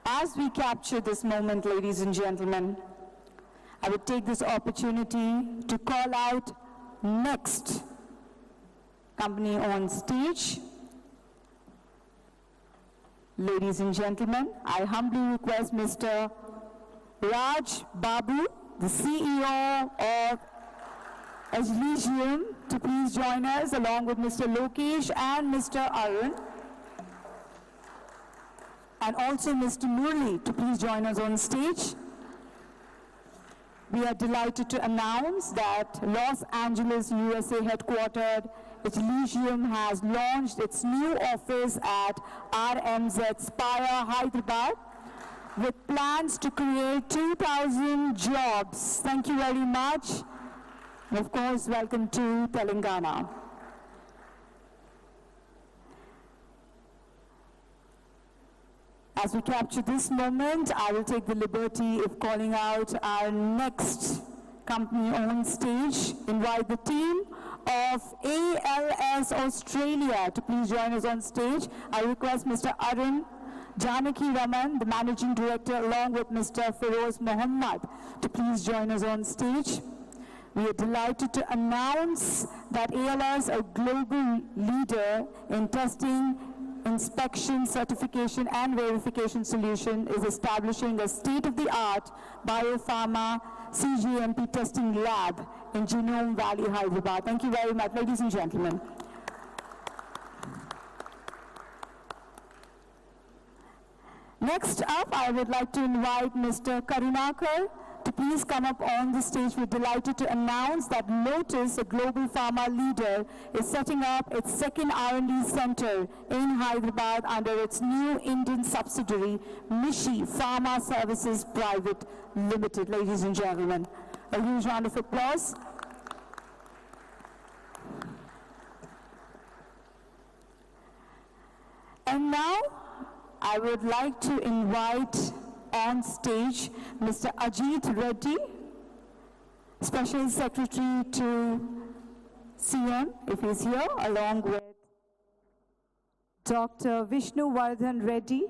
As we capture this moment, ladies and gentlemen, I would take this opportunity to call out next company on stage. Ladies and gentlemen, I humbly request Mr. Raj Babu, the CEO of Agilesium, to please join us, along with Mr. Lokesh and Mr. Arun, and also Mr. Murli to please join us on stage. We are delighted to announce that Los Angeles, USA headquartered Elysium has launched its new office at RMZ Spire, Hyderabad, with plans to create 2,000 jobs. Thank you very much. And of course, welcome to Telangana. As we capture this moment, I will take the liberty of calling out our next company on stage. Invite the team of ALS Australia to please join us on stage. I request Mr. Arun Janaki Raman, the Managing Director, along with Mr. Feroz Mohammad, to please join us on stage. We are delighted to announce that ALS, a global leader in testing, inspection, certification, and verification solution, is establishing a state-of-the-art biopharma CGMP testing lab in Genome Valley, Hyderabad. Thank you very much, ladies and gentlemen. Next up, I would like to invite Mr. Karunakar to please come up on the stage. We're delighted to announce that Lotus, a global pharma leader, is setting up its second R&D center in Hyderabad under its new Indian subsidiary, Mishi Pharma Services Private Limited. Ladies and gentlemen, a huge round of applause. And now, I would like to invite on stage Mr. Ajit Reddy, Special Secretary to CM, if he's here, along with Dr. Vishnu Vardhan Reddy,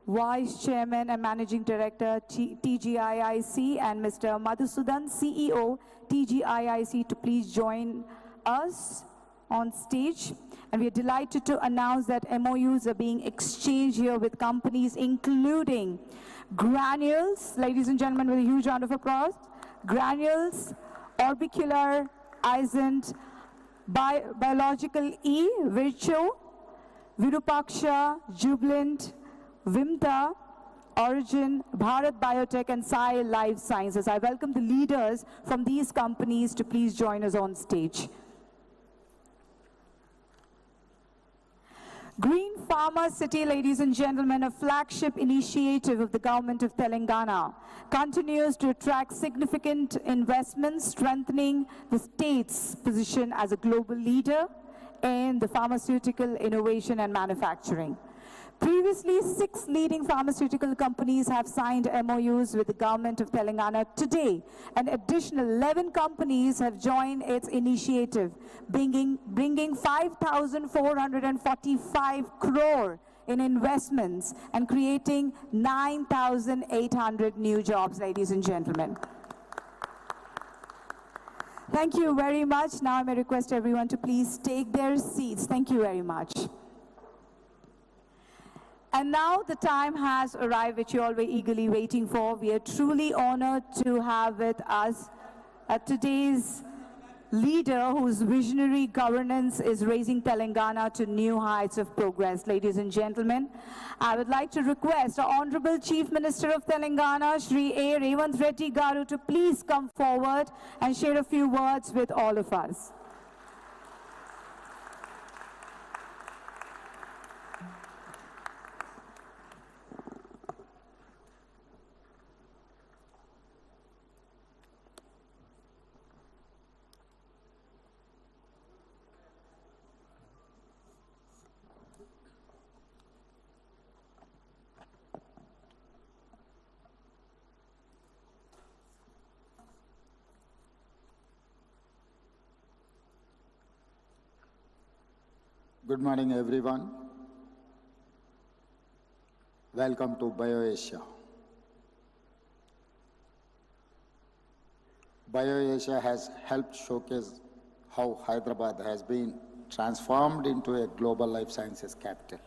Vice Chairman and Managing Director, TGIIC, and Mr. Madhusudan, CEO, TGIIC, to please join us on stage. And we are delighted to announce that MOUs are being exchanged here with companies including Granules, ladies and gentlemen, with a huge round of applause. Granules, Orbicular, Isent, Biological E, Vircho, Virupaksha, Jubilant, Vimta, Origin, Bharat Biotech, and Sai Life Sciences. I welcome the leaders from these companies to please join us on stage. Green Pharma City, ladies and gentlemen, a flagship initiative of the government of Telangana, continues to attract significant investments, strengthening the state's position as a global leader in the pharmaceutical innovation and manufacturing. Previously, 6 leading pharmaceutical companies have signed MOUs with the government of Telangana. Today, an additional 11 companies have joined its initiative, bringing 5,445 crore in investments and creating 9,800 new jobs, ladies and gentlemen. Thank you very much. Now I may request everyone to please take their seats. Thank you very much. And now the time has arrived, which you all were eagerly waiting for. We are truly honored to have with us today's leader whose visionary governance is raising Telangana to new heights of progress. Ladies and gentlemen, I would like to request our Honorable Chief Minister of Telangana, Shri A. Revanth Reddy Garu, to please come forward and share a few words with all of us. Good morning, everyone. Welcome to BioAsia. BioAsia has helped showcase how Hyderabad has been transformed into a global life sciences capital.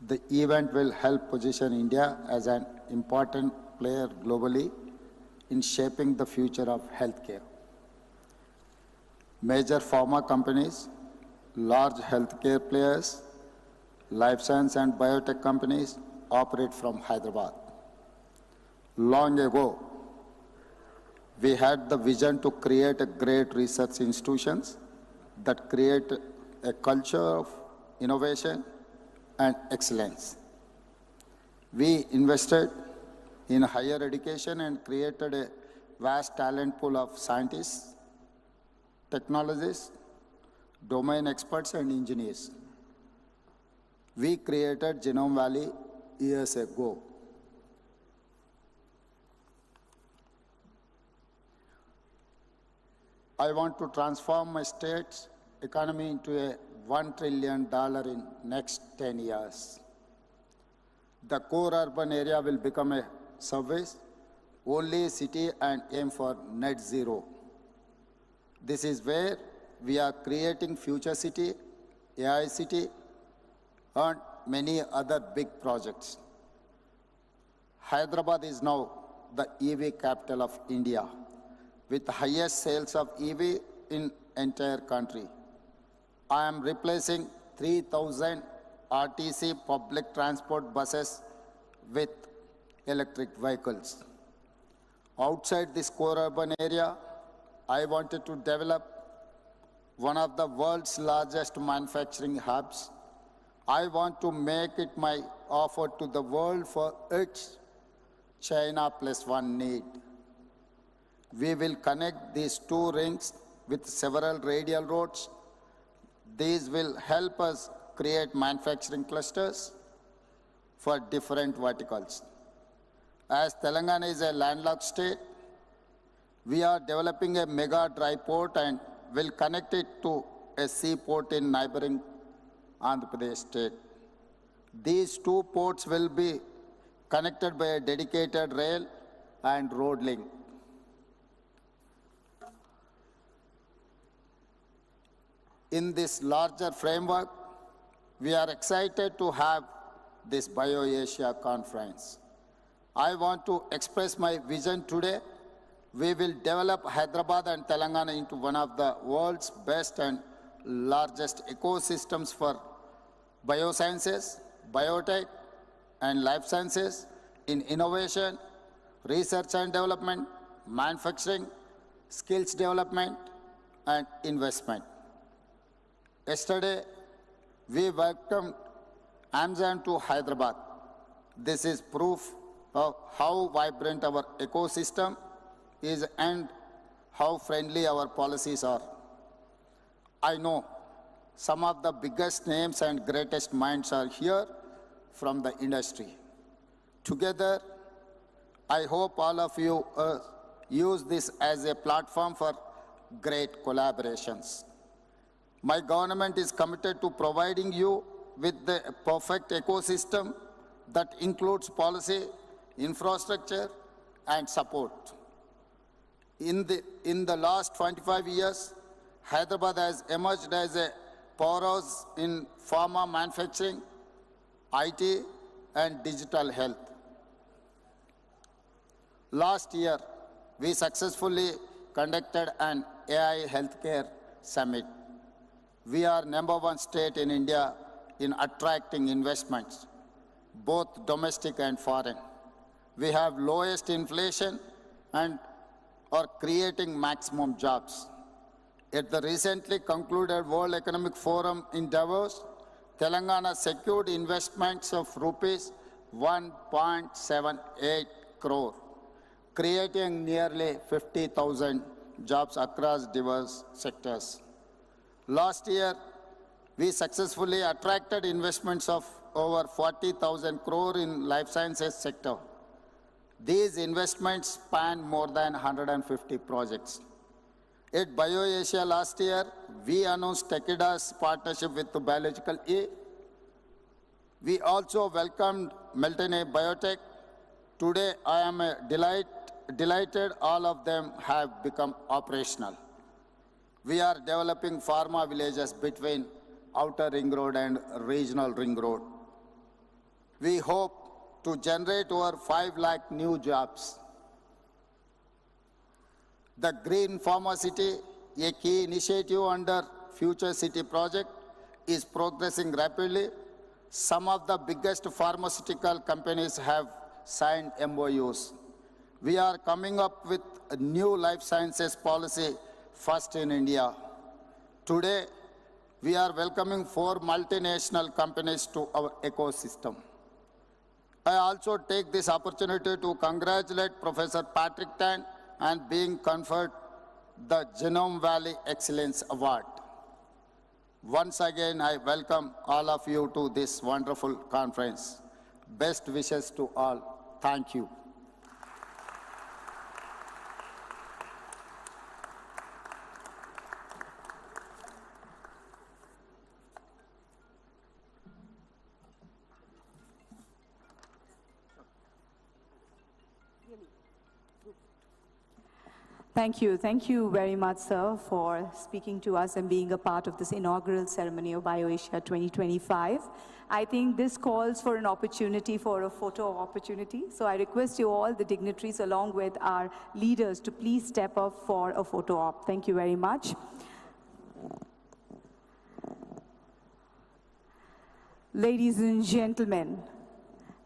The event will help position India as an important player globally in shaping the future of healthcare. Major pharma companies, large healthcare players, life science and biotech companies operate from Hyderabad. Long ago, we had the vision to create a great research institutions that create a culture of innovation and excellence. We invested in higher education and created a vast talent pool of scientists, technologists, domain experts, and engineers. We created Genome Valley years ago. I want to transform my state's economy into a $1 trillion in next 10 years. The core urban area will become a service-only city and aim for net zero. This is where we are creating Future City, AI City, and many other big projects. Hyderabad is now the EV capital of India, with the highest sales of EV in entire country. I am replacing 3,000 RTC public transport buses with electric vehicles. Outside this core urban area, I wanted to develop one of the world's largest manufacturing hubs. I want to make it my offer to the world for its China plus one need. We will connect these two rings with several radial roads. These will help us create manufacturing clusters for different verticals. As Telangana is a landlocked state, we are developing a mega dry port and will connect it to a seaport in neighboring Andhra Pradesh state. These two ports will be connected by a dedicated rail and road link. In this larger framework, we are excited to have this BioAsia conference. I want to express my vision today. We will develop Hyderabad and Telangana into one of the world's best and largest ecosystems for biosciences, biotech, and life sciences in innovation, research and development, manufacturing, skills development, and investment. Yesterday, we welcomed Amgen to Hyderabad. This is proof of how vibrant our ecosystem is and how friendly our policies are. I know some of the biggest names and greatest minds are here from the industry. Together, I hope all of you use this as a platform for great collaborations. My government is committed to providing you with the perfect ecosystem that includes policy, infrastructure, and support. In the last 25 years, Hyderabad has emerged as a powerhouse in pharma manufacturing, IT, and digital health. Last year, we successfully conducted an AI healthcare summit. We are #1 state in India in attracting investments, both domestic and foreign. We have lowest inflation and are creating maximum jobs. At the recently concluded World Economic Forum in Davos, Telangana secured investments of rupees 1.78 crore, creating nearly 50,000 jobs across diverse sectors. Last year, we successfully attracted investments of over 40,000 crore in life sciences sector. These investments span more than 150 projects. At BioAsia last year, we announced Takeda's partnership with Biological E. We also welcomed Meltene Biotech. Today, I am delighted all of them have become operational. We are developing pharma villages between Outer Ring Road and Regional Ring Road. We hope to generate over 5 lakh new jobs. The Green Pharma City, a key initiative under Future City project, is progressing rapidly. Some of the biggest pharmaceutical companies have signed MOUs. We are coming up with a new life sciences policy, first in India. Today, we are welcoming 4 multinational companies to our ecosystem. I also take this opportunity to congratulate Professor Patrick Tan and being conferred the Genome Valley Excellence Award. Once again, I welcome all of you to this wonderful conference. Best wishes to all. Thank you. Thank you. Thank you very much, sir, for speaking to us and being a part of this inaugural ceremony of BioAsia 2025. I think this calls for an opportunity for a photo opportunity. So I request you all, the dignitaries, along with our leaders, to please step up for a photo op. Thank you very much. Ladies and gentlemen,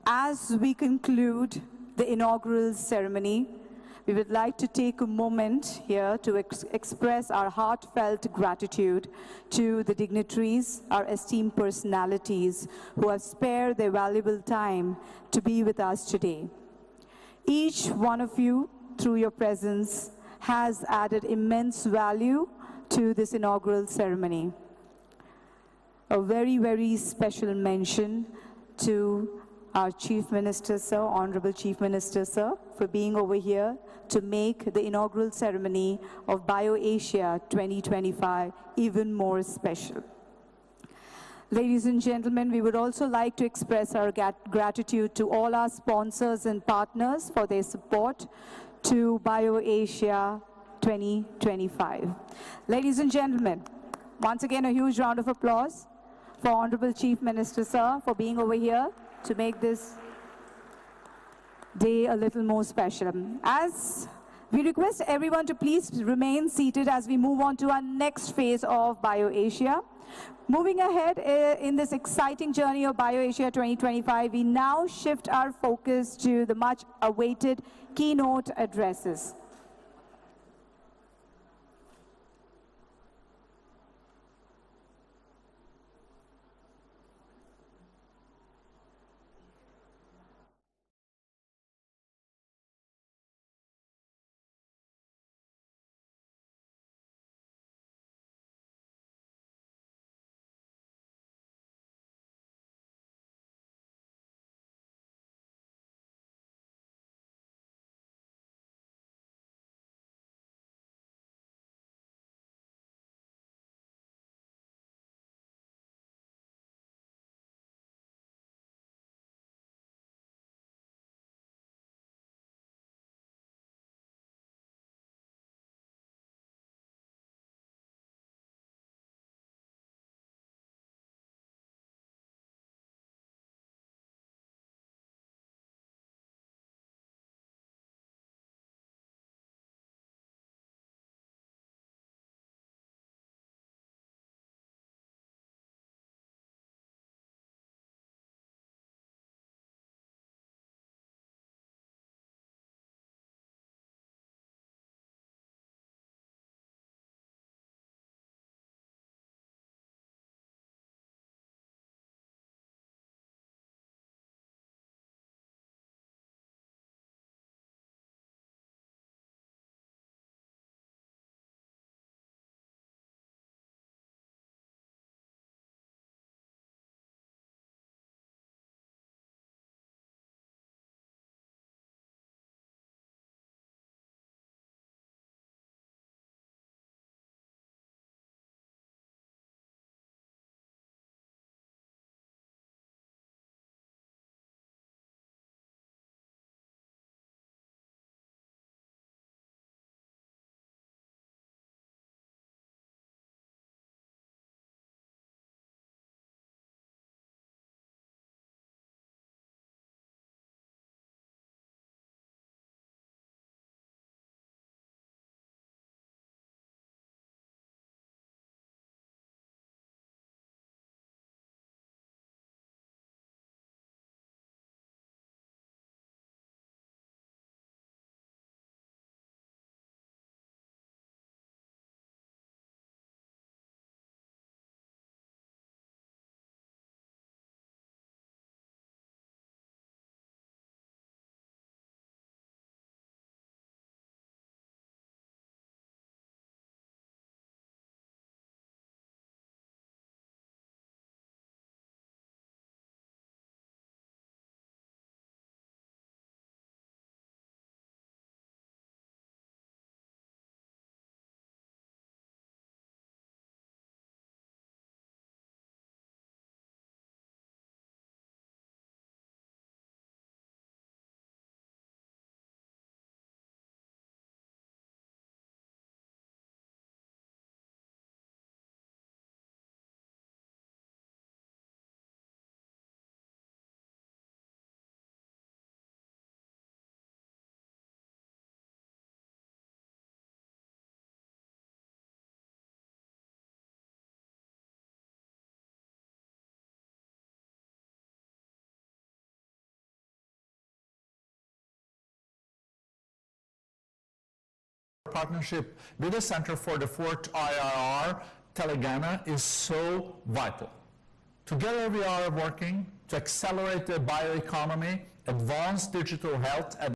as we conclude the inaugural ceremony, we would like to take a moment here to express our heartfelt gratitude to the dignitaries, our esteemed personalities who have spared their valuable time to be with us today. Each one of you, through your presence, has added immense value to this inaugural ceremony. A very, very special mention to our Chief Minister, sir, Honorable Chief Minister, sir, for being over here to make the inaugural ceremony of BioAsia 2025 even more special. Ladies and gentlemen, we would also like to express our gratitude to all our sponsors and partners for their support to BioAsia 2025. Ladies and gentlemen, once again, a huge round of applause for Honorable Chief Minister, sir, for being over here to make this day a little more special. As we request everyone to please remain seated as we move on to our next phase of BioAsia. Moving ahead in this exciting journey of BioAsia 2025, we now shift our focus to the much awaited keynote addresses. partnership with the Center for the Fourth IRR, Telangana, is so vital. Together we are working to accelerate the bioeconomy, advance digital health, and